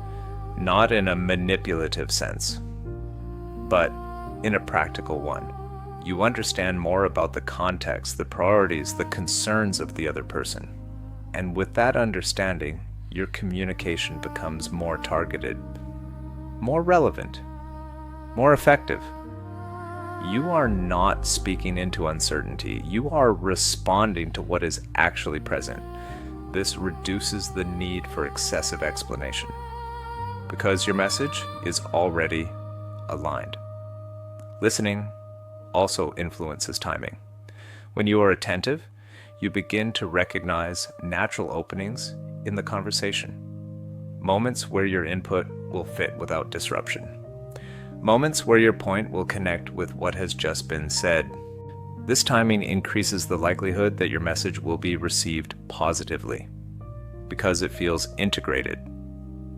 [SPEAKER 1] not in a manipulative sense, but in a practical one. You understand more about the context, the priorities, the concerns of the other person. And with that understanding, your communication becomes more targeted, more relevant, more effective. You are not speaking into uncertainty. You are responding to what is actually present. This reduces the need for excessive explanation because your message is already aligned. Listening also influences timing. When you are attentive, you begin to recognize natural openings in the conversation, moments where your input will fit without disruption, moments where your point will connect with what has just been said. This timing increases the likelihood that your message will be received positively because it feels integrated,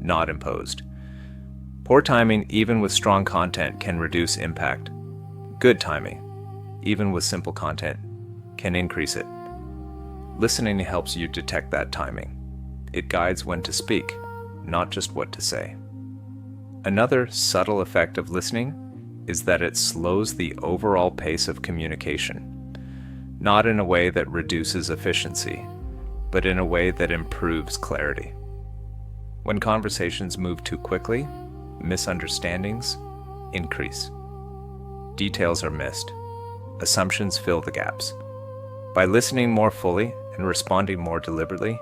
[SPEAKER 1] not imposed. Poor timing, even with strong content, can reduce impact. Good timing, even with simple content, can increase it. Listening helps you detect that timing. It guides when to speak, not just what to say. Another subtle effect of listening is that it slows the overall pace of communication, not in a way that reduces efficiency, but in a way that improves clarity. When conversations move too quickly, misunderstandings increase. Details are missed. Assumptions fill the gaps. By listening more fully and responding more deliberately,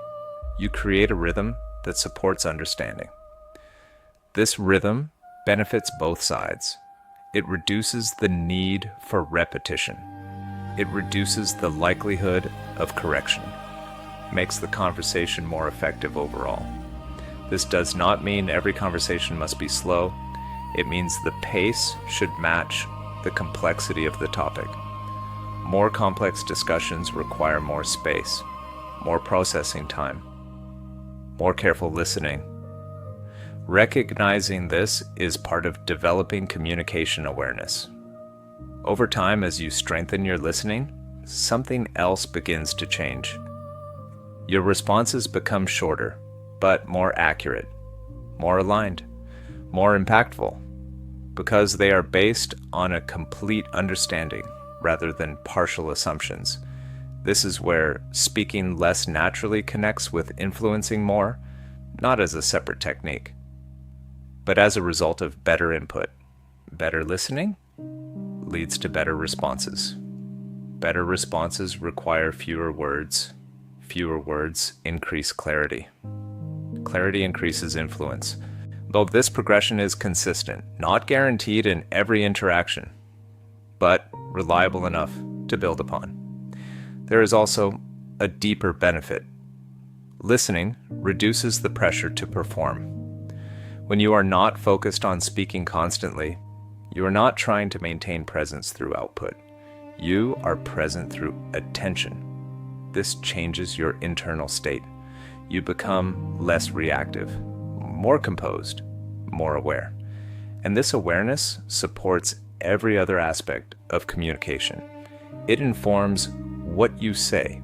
[SPEAKER 1] you create a rhythm that supports understanding. This rhythm benefits both sides. It reduces the need for repetition. It reduces the likelihood of correction, makes the conversation more effective overall. This does not mean every conversation must be slow. It means the pace should match the complexity of the topic. More complex discussions require more space, more processing time, more careful listening. Recognizing this is part of developing communication awareness. Over time, as you strengthen your listening, something else begins to change. Your responses become shorter, but more accurate, more aligned, more impactful, because they are based on a complete understanding rather than partial assumptions. This is where speaking less naturally connects with influencing more, not as a separate technique, but as a result of better input. Better listening leads to better responses. Better responses require fewer words. Fewer words increase clarity. Clarity increases influence. Though this progression is consistent, not guaranteed in every interaction, but reliable enough to build upon. There is also a deeper benefit. Listening reduces the pressure to perform. When you are not focused on speaking constantly, you are not trying to maintain presence through output. You are present through attention. This changes your internal state. You become less reactive, more composed, more aware. And this awareness supports every other aspect of communication. It informs what you say,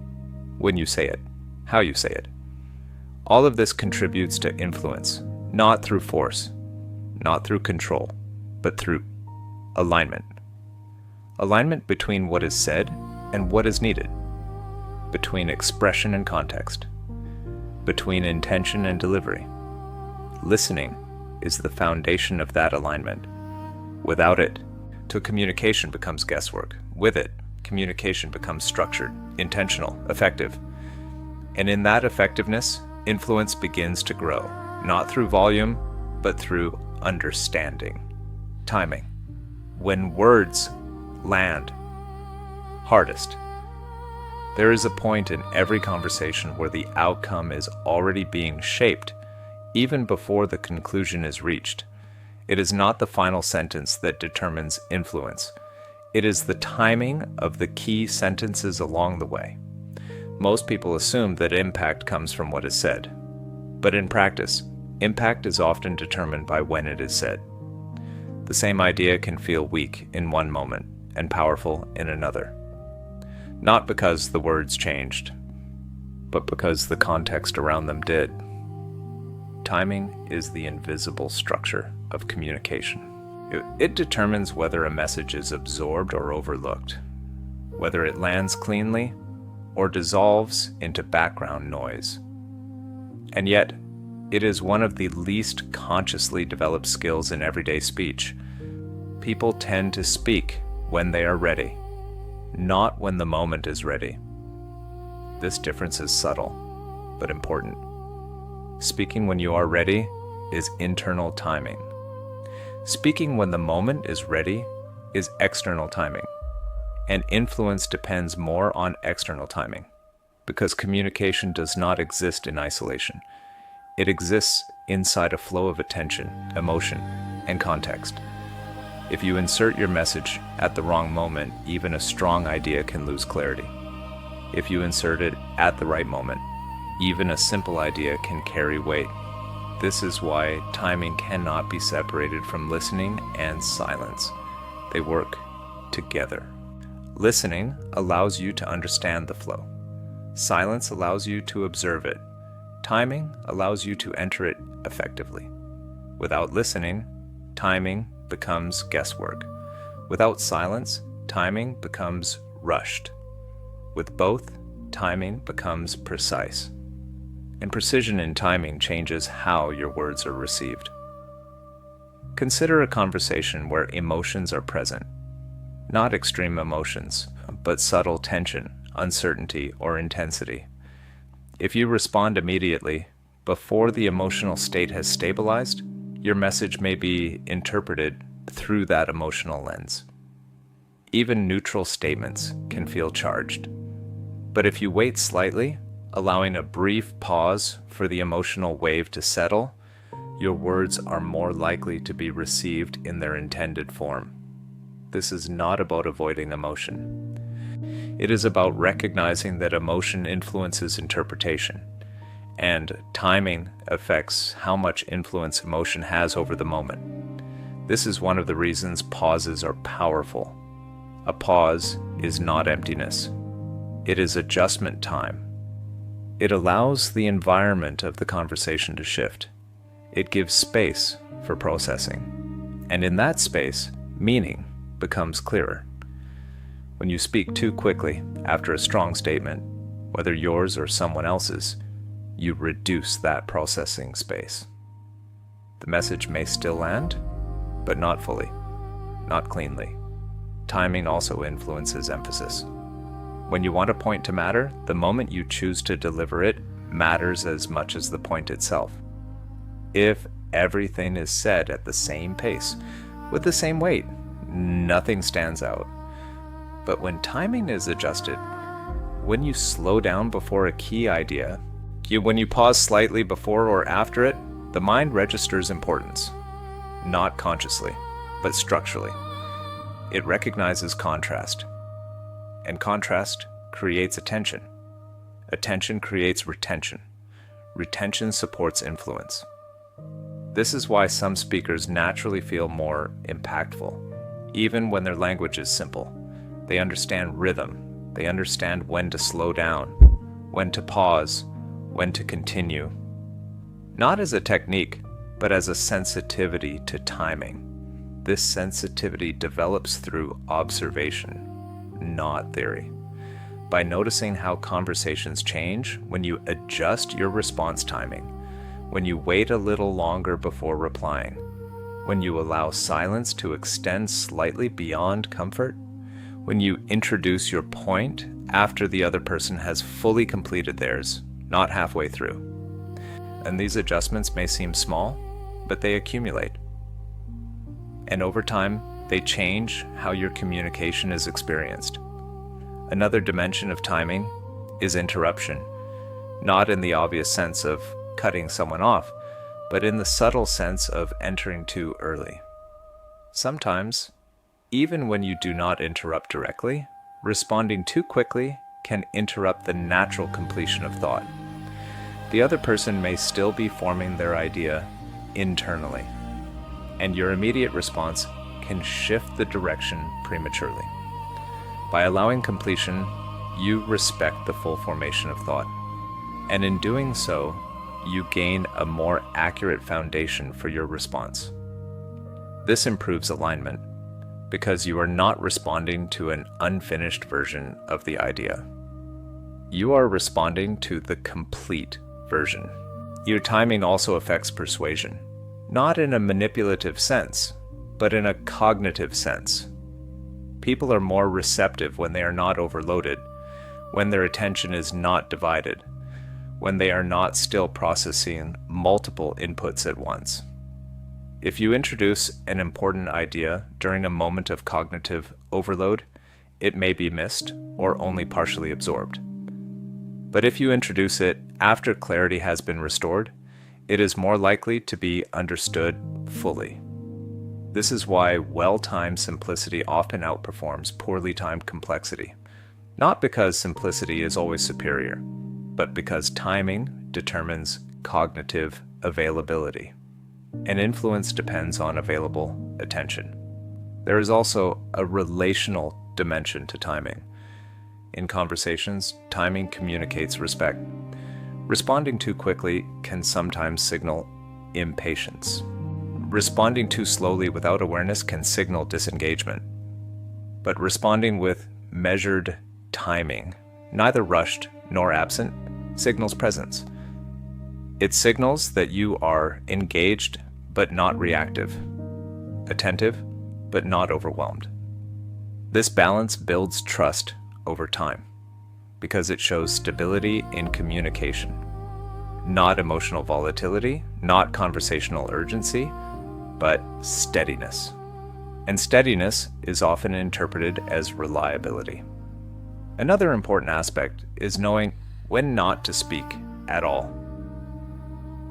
[SPEAKER 1] when you say it, how you say it. All of this contributes to influence, not through force, not through control, but through alignment. Alignment between what is said and what is needed, between expression and context, between intention and delivery. Listening is the foundation of that alignment. Without it, communication becomes guesswork. With it, communication becomes structured, intentional, effective. And in that effectiveness, influence begins to grow, not through volume, but through understanding. Timing. When words land hardest, there is a point in every conversation where the outcome is already being shaped, even before the conclusion is reached. It is not the final sentence that determines influence. It is the timing of the key sentences along the way. Most people assume that impact comes from what is said. But in practice, impact is often determined by when it is said. The same idea can feel weak in one moment and powerful in another. Not because the words changed, but because the context around them did. Timing is the invisible structure of communication. It determines whether a message is absorbed or overlooked, whether it lands cleanly or dissolves into background noise. And yet, it is one of the least consciously developed skills in everyday speech. People tend to speak when they are ready, not when the moment is ready. This difference is subtle, but important. Speaking when you are ready is internal timing. Speaking when the moment is ready is external timing. And influence depends more on external timing, because communication does not exist in isolation. It exists inside a flow of attention, emotion, and context. If you insert your message at the wrong moment, even a strong idea can lose clarity. If you insert it at the right moment, even a simple idea can carry weight. This is why timing cannot be separated from listening and silence. They work together. Listening allows you to understand the flow. Silence allows you to observe it. Timing allows you to enter it effectively. Without listening, timing becomes guesswork. Without silence, timing becomes rushed. With both, timing becomes precise. And precision in timing changes how your words are received. Consider a conversation where emotions are present. Not extreme emotions, but subtle tension, uncertainty, or intensity. If you respond immediately, before the emotional state has stabilized, your message may be interpreted through that emotional lens. Even neutral statements can feel charged. But if you wait slightly, allowing a brief pause for the emotional wave to settle, your words are more likely to be received in their intended form. this is not about avoiding emotion. It is about recognizing that emotion influences interpretation, and timing affects how much influence emotion has over the moment. This is one of the reasons pauses are powerful. A pause is not emptiness. It is adjustment time. It allows the environment of the conversation to shift. It gives space for processing. And in that space, meaning becomes clearer. When you speak too quickly after a strong statement, whether yours or someone else's, you reduce that processing space. The message may still land, but not fully, not cleanly. Timing also influences emphasis. When you want a point to matter, the moment you choose to deliver it matters as much as the point itself. If everything is said at the same pace, with the same weight, nothing stands out. But when timing is adjusted, when you slow down before a key idea, when you pause slightly before or after it, the mind registers importance, not consciously, but structurally. It recognizes contrast, and contrast creates attention. Attention creates retention. Retention supports influence. This is why some speakers naturally feel more impactful, even when their language is simple. They understand rhythm. They understand when to slow down, when to pause, when to continue. Not as a technique, but as a sensitivity to timing. This sensitivity develops through observation, not theory. By noticing how conversations change when you adjust your response timing, when you wait a little longer before replying, when you allow silence to extend slightly beyond comfort, when you introduce your point after the other person has fully completed theirs, not halfway through. And these adjustments may seem small, but they accumulate. And over time, they change how your communication is experienced. Another dimension of timing is interruption, not in the obvious sense of cutting someone off, but in the subtle sense of entering too early. Sometimes, even when you do not interrupt directly, responding too quickly can interrupt the natural completion of thought. The other person may still be forming their idea internally, and your immediate response can shift the direction prematurely. By allowing completion, you respect the full formation of thought, and in doing so, you gain a more accurate foundation for your response. This improves alignment, because you are not responding to an unfinished version of the idea. You are responding to the complete version. Your timing also affects persuasion, not in a manipulative sense, but in a cognitive sense. People are more receptive when they are not overloaded, when their attention is not divided, when they are not still processing multiple inputs at once. If you introduce an important idea during a moment of cognitive overload, it may be missed or only partially absorbed. But if you introduce it after clarity has been restored, it is more likely to be understood fully. This is why well-timed simplicity often outperforms poorly timed complexity. Not because simplicity is always superior, but because timing determines cognitive availability. And influence depends on available attention. There is also a relational dimension to timing. In conversations, timing communicates respect. Responding too quickly can sometimes signal impatience. Responding too slowly without awareness can signal disengagement. But responding with measured timing, neither rushed nor absent, signals presence. It signals that you are engaged but not reactive, attentive but not overwhelmed. This balance builds trust over time because it shows stability in communication, not emotional volatility, not conversational urgency, but steadiness. And steadiness is often interpreted as reliability. Another important aspect is knowing when not to speak at all.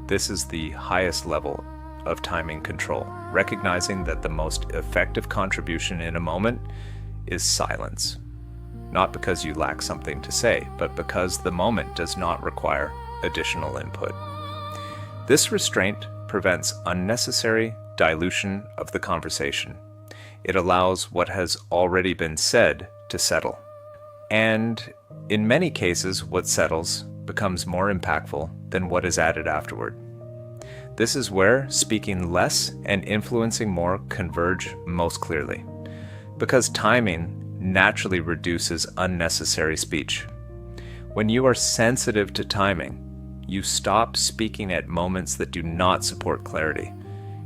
[SPEAKER 1] This is the highest level of timing control, recognizing that the most effective contribution in a moment is silence. Not because you lack something to say, but because the moment does not require additional input. This restraint prevents unnecessary dilution of the conversation. It allows what has already been said to settle. And in many cases, what settles becomes more impactful than what is added afterward. This is where speaking less and influencing more converge most clearly, because timing naturally reduces unnecessary speech. When you are sensitive to timing, you stop speaking at moments that do not support clarity.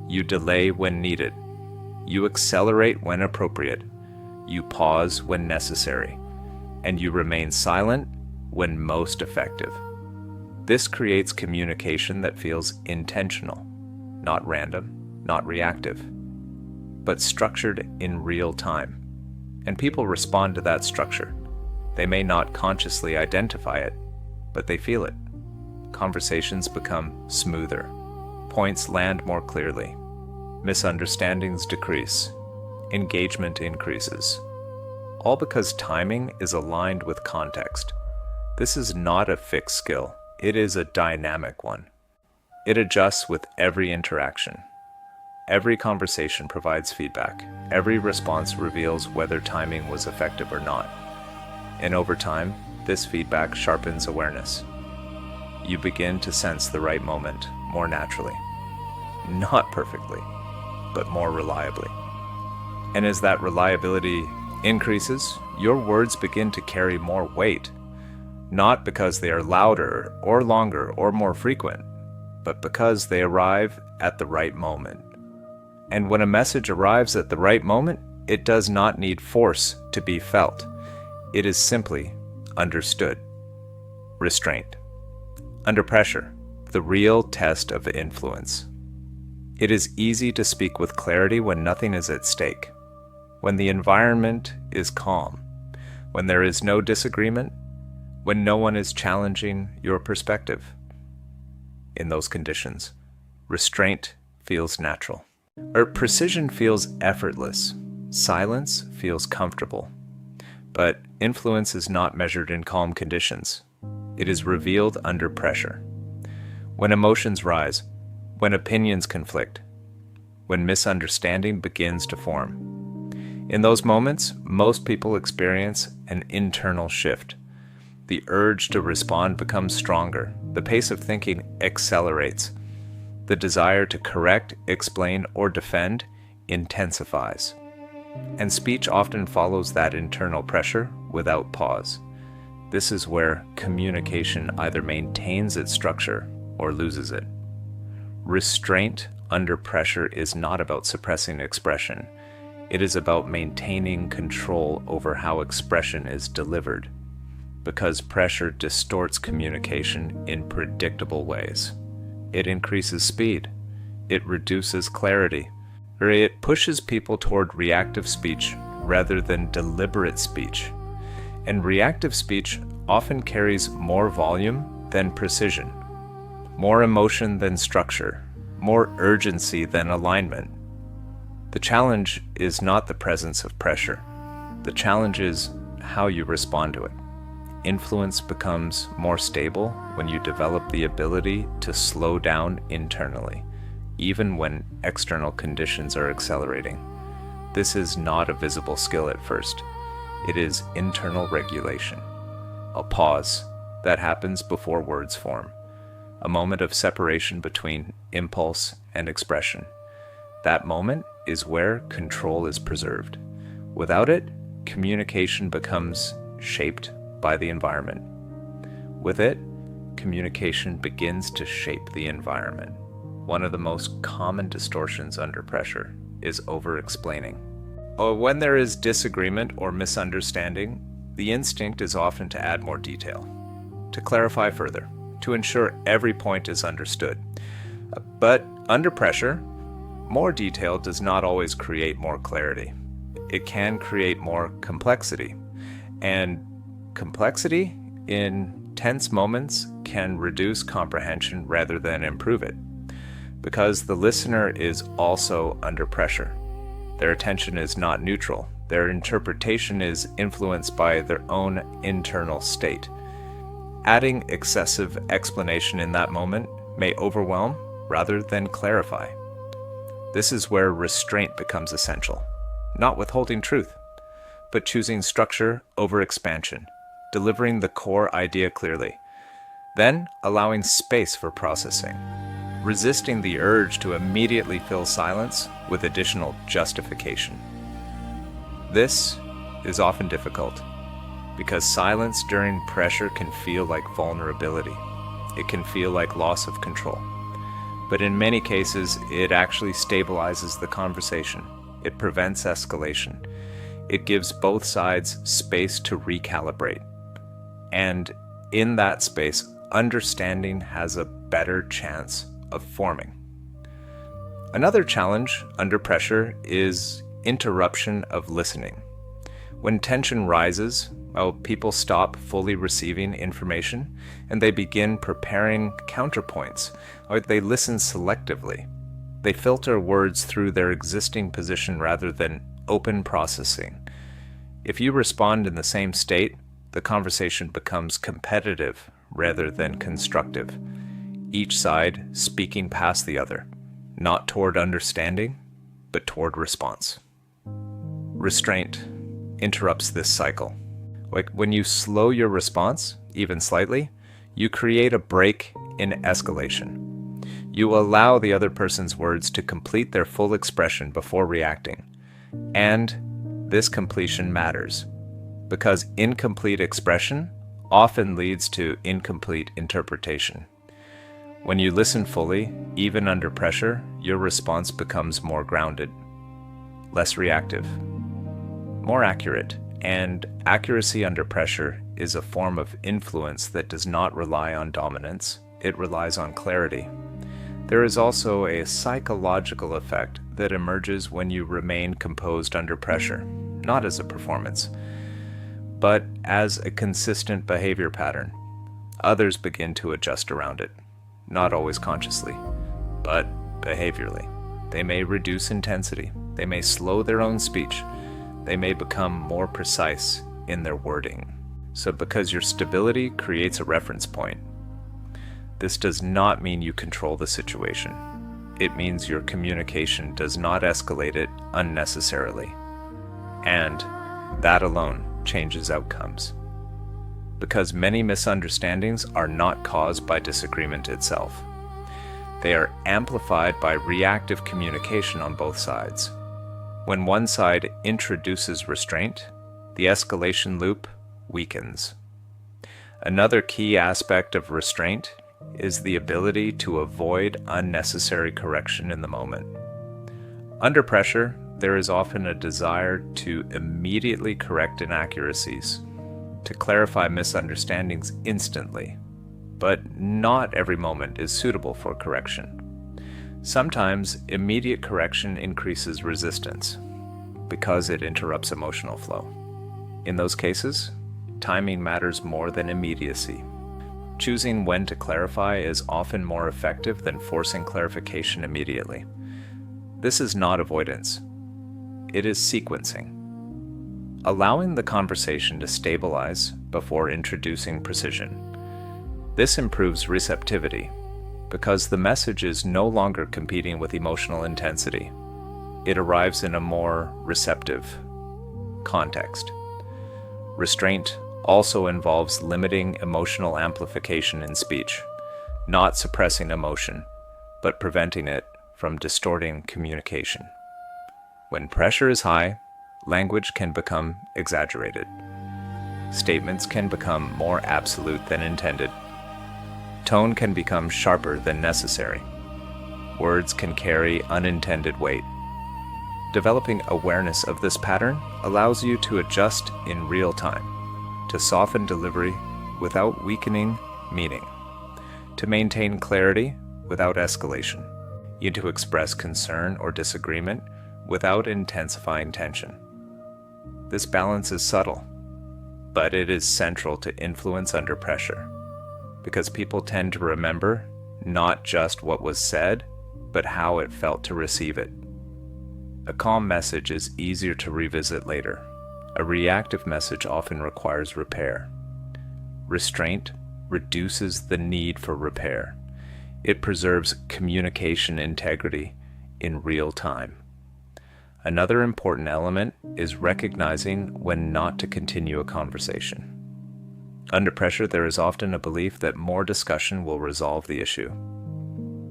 [SPEAKER 1] You delay when needed. You accelerate when appropriate. You pause when necessary. And you remain silent when most effective. This creates communication that feels intentional, not random, not reactive, but structured in real time. And people respond to that structure. They may not consciously identify it, but they feel it. Conversations become smoother. Points land more clearly. Misunderstandings decrease. Engagement increases. All because timing is aligned with context. This is not a fixed skill. It is a dynamic one. It adjusts with every interaction. Every conversation provides feedback. Every response reveals whether timing was effective or not. And over time, this feedback sharpens awareness. You begin to sense the right moment more naturally. Not perfectly, but more reliably. And as that reliability increases, your words begin to carry more weight, not because they are louder or longer or more frequent, but because they arrive at the right moment. And when a message arrives at the right moment, it does not need force to be felt. It is simply understood. Restraint. Under pressure, the real test of influence. It is easy to speak with clarity when nothing is at stake, when the environment is calm, when there is no disagreement, when no one is challenging your perspective. In those conditions, restraint feels natural. Or precision feels effortless. Silence feels comfortable. But influence is not measured in calm conditions. It is revealed under pressure. When emotions rise, when opinions conflict, when misunderstanding begins to form. In those moments, most people experience an internal shift. The urge to respond becomes stronger. The pace of thinking accelerates. The desire to correct, explain, or defend intensifies. And speech often follows that internal pressure without pause. This is where communication either maintains its structure or loses it. Restraint under pressure is not about suppressing expression. It is about maintaining control over how expression is delivered, because pressure distorts communication in predictable ways. It increases speed. It reduces clarity. Or it pushes people toward reactive speech rather than deliberate speech. And reactive speech often carries more volume than precision, more emotion than structure, more urgency than alignment. The challenge is not the presence of pressure. The challenge is how you respond to it. Influence becomes more stable when you develop the ability to slow down internally, even when external conditions are accelerating. This is not a visible skill at first. It is internal regulation, a pause that happens before words form, a moment of separation between impulse and expression. That moment is where control is preserved. Without it, communication becomes shaped by the environment. With it, communication begins to shape the environment. One of the most common distortions under pressure is over-explaining. When there is disagreement or misunderstanding, the instinct is often to add more detail, to clarify further, to ensure every point is understood. But under pressure, more detail does not always create more clarity. It can create more complexity. And complexity in tense moments can reduce comprehension rather than improve it. because the listener is also under pressure. Their attention is not neutral. Their interpretation is influenced by their own internal state. Adding excessive explanation in that moment may overwhelm rather than clarify. This is where restraint becomes essential, not withholding truth, but choosing structure over expansion, delivering the core idea clearly, then allowing space for processing, resisting the urge to immediately fill silence with additional justification. This is often difficult because silence during pressure can feel like vulnerability. It can feel like loss of control. But in many cases, it actually stabilizes the conversation. It prevents escalation. It gives both sides space to recalibrate. And in that space, understanding has a better chance of forming. Another challenge under pressure is interruption of listening. When tension rises, people stop fully receiving information and they begin preparing counterpoints, or they listen selectively. They filter words through their existing position rather than open processing. If you respond in the same state, the conversation becomes competitive rather than constructive, each side speaking past the other, not toward understanding, but toward response. Restraint interrupts this cycle. Like when you slow your response, even slightly, you create a break in escalation. You allow the other person's words to complete their full expression before reacting. And this completion matters, because incomplete expression often leads to incomplete interpretation. When you listen fully, even under pressure, your response becomes more grounded, less reactive, more accurate. And accuracy under pressure is a form of influence that does not rely on dominance. It relies on clarity. There is also a psychological effect that emerges when you remain composed under pressure, not as a performance, but as a consistent behavior pattern. Others begin to adjust around it, not always consciously, but behaviorally. They may reduce intensity. They may slow their own speech. They may become more precise in their wording. So because your stability creates a reference point, this does not mean you control the situation. It means your communication does not escalate it unnecessarily. And that alone changes outcomes. Because many misunderstandings are not caused by disagreement itself. They are amplified by reactive communication on both sides. When one side introduces restraint, the escalation loop weakens. Another key aspect of restraint is the ability to avoid unnecessary correction in the moment. Under pressure, there is often a desire to immediately correct inaccuracies, to clarify misunderstandings instantly, but not every moment is suitable for correction. Sometimes immediate correction increases resistance because it interrupts emotional flow. In those cases, timing matters more than immediacy. Choosing when to clarify is often more effective than forcing clarification immediately. This is not avoidance. It is sequencing. Allowing the conversation to stabilize before introducing precision. This improves receptivity because the message is no longer competing with emotional intensity. It arrives in a more receptive context. Restraint also involves limiting emotional amplification in speech, not suppressing emotion, but preventing it from distorting communication. When pressure is high, language can become exaggerated. Statements can become more absolute than intended. Tone can become sharper than necessary. Words can carry unintended weight. Developing awareness of this pattern allows you to adjust in real time, to soften delivery without weakening meaning, to maintain clarity without escalation, and to express concern or disagreement without intensifying tension. This balance is subtle, but it is central to influence under pressure, because people tend to remember not just what was said, but how it felt to receive it. A calm message is easier to revisit later. A reactive message often requires repair. Restraint reduces the need for repair. It preserves communication integrity in real time. Another important element is recognizing when not to continue a conversation. Under pressure, there is often a belief that more discussion will resolve the issue.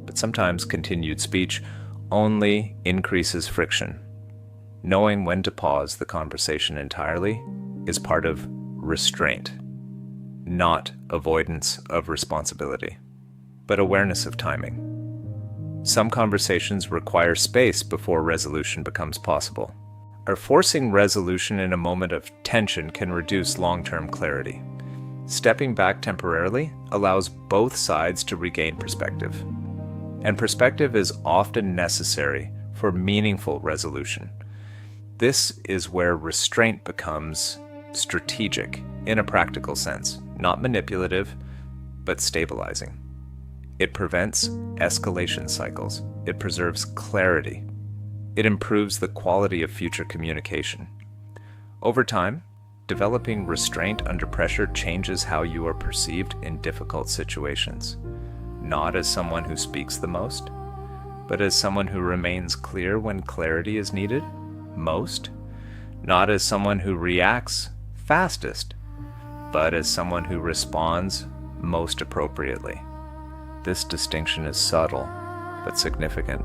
[SPEAKER 1] But sometimes continued speech only increases friction. Knowing when to pause the conversation entirely is part of restraint, not avoidance of responsibility, but awareness of timing. Some conversations require space before resolution becomes possible. Or forcing resolution in a moment of tension can reduce long-term clarity. Stepping back temporarily allows both sides to regain perspective. And perspective is often necessary for meaningful resolution. This is where restraint becomes strategic in a practical sense, not manipulative, but stabilizing. It prevents escalation cycles. It preserves clarity. It improves the quality of future communication. Over time, developing restraint under pressure changes how you are perceived in difficult situations. Not as someone who speaks the most, but as someone who remains clear when clarity is needed most. Not as someone who reacts fastest, but as someone who responds most appropriately. This distinction is subtle, but significant,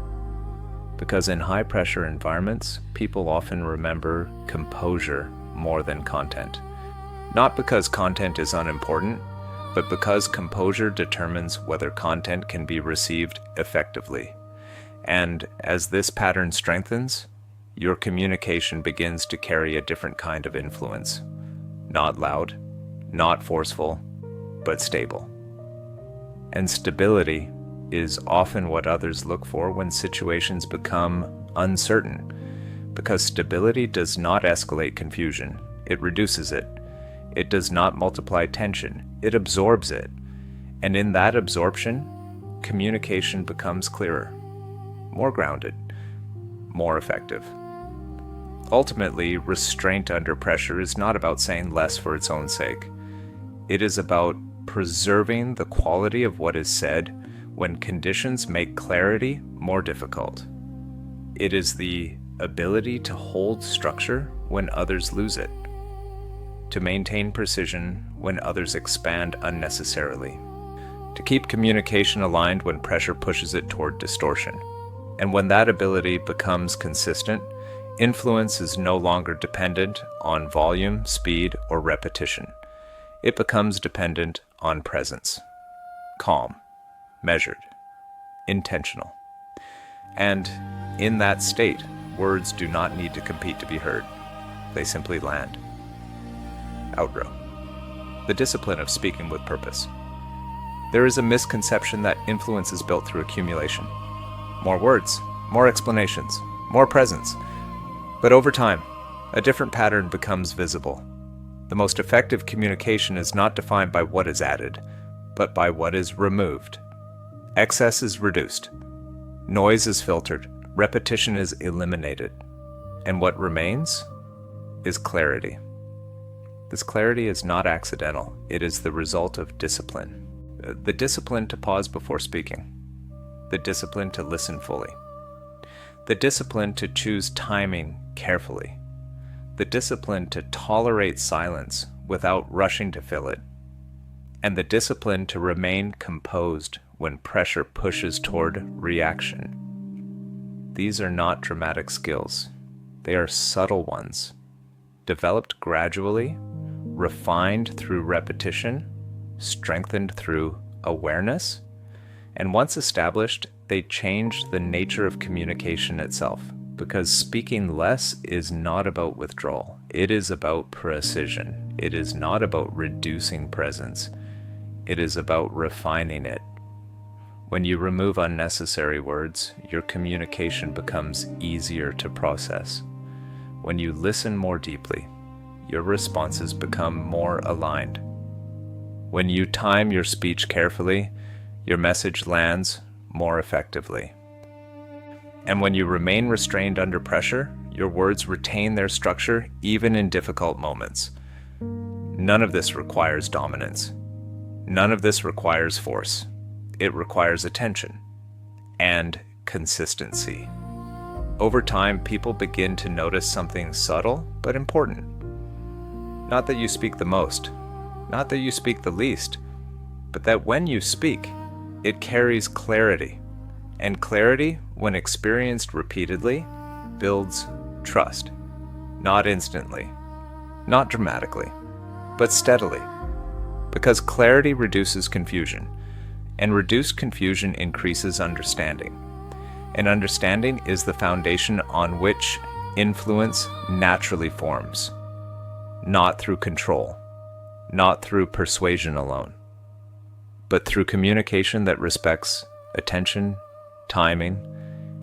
[SPEAKER 1] because in high-pressure environments, people often remember composure more than content. Not because content is unimportant, but because composure determines whether content can be received effectively. And as this pattern strengthens, your communication begins to carry a different kind of influence. Not loud, not forceful, but stable. And stability is often what others look for when situations become uncertain, because stability does not escalate confusion, it reduces it. It does not multiply tension, it absorbs it. And in that absorption, communication becomes clearer, more grounded, more effective. Ultimately, restraint under pressure is not about saying less for its own sake. It is about preserving the quality of what is said when conditions make clarity more difficult. It is the ability to hold structure when others lose it, to maintain precision when others expand unnecessarily, to keep communication aligned when pressure pushes it toward distortion. And when that ability becomes consistent, influence is no longer dependent on volume, speed, or repetition. It becomes dependent on presence. Calm, measured, intentional. And in that state, words do not need to compete to be heard. They simply land. Outro. The discipline of speaking with purpose. There is a misconception that influence is built through accumulation. More words, more explanations, more presence. But over time, a different pattern becomes visible. The most effective communication is not defined by what is added, but by what is removed. Excess is reduced. Noise is filtered. Repetition is eliminated. And what remains is clarity. This clarity is not accidental. It is the result of discipline. The discipline to pause before speaking. The discipline to listen fully. The discipline to choose timing carefully. The discipline to tolerate silence without rushing to fill it. And the discipline to remain composed when pressure pushes toward reaction. These are not dramatic skills. They are subtle ones, developed gradually, refined through repetition, strengthened through awareness, and once established, they change the nature of communication itself, because speaking less is not about withdrawal. It is about precision. It is not about reducing presence. It is about refining it. When you remove unnecessary words, your communication becomes easier to process. When you listen more deeply, your responses become more aligned. When you time your speech carefully, your message lands more effectively. And when you remain restrained under pressure, your words retain their structure even in difficult moments. None of this requires dominance. None of this requires force. It requires attention and consistency. Over time, people begin to notice something subtle but important. Not that you speak the most, not that you speak the least, but that when you speak, it carries clarity. And clarity, when experienced repeatedly, builds trust. Not instantly, not dramatically, but steadily. Because clarity reduces confusion, and reduced confusion increases understanding. And understanding is the foundation on which influence naturally forms. Not through control, not through persuasion alone, but through communication that respects attention, timing,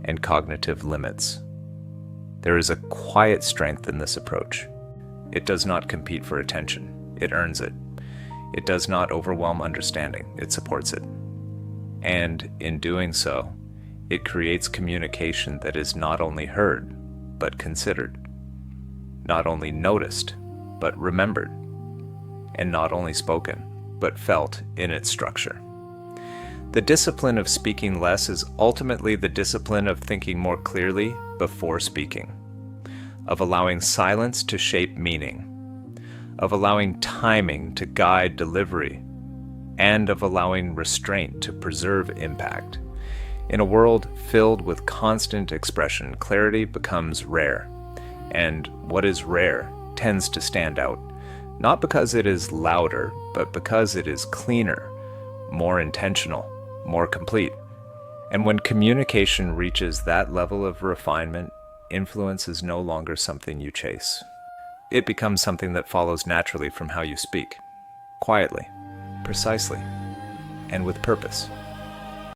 [SPEAKER 1] and cognitive limits. There is a quiet strength in this approach. It does not compete for attention, it earns it. It does not overwhelm understanding, it supports it. And in doing so, it creates communication that is not only heard, but considered. Not only noticed, but remembered. And not only spoken, but felt in its structure. The discipline of speaking less is ultimately the discipline of thinking more clearly before speaking, of allowing silence to shape meaning, of allowing timing to guide delivery, and of allowing restraint to preserve impact. In a world filled with constant expression, clarity becomes rare, and what is rare tends to stand out, not because it is louder, but because it is cleaner, more intentional, more complete. And when communication reaches that level of refinement, influence is no longer something you chase. It becomes something that follows naturally from how you speak, quietly, precisely, and with purpose.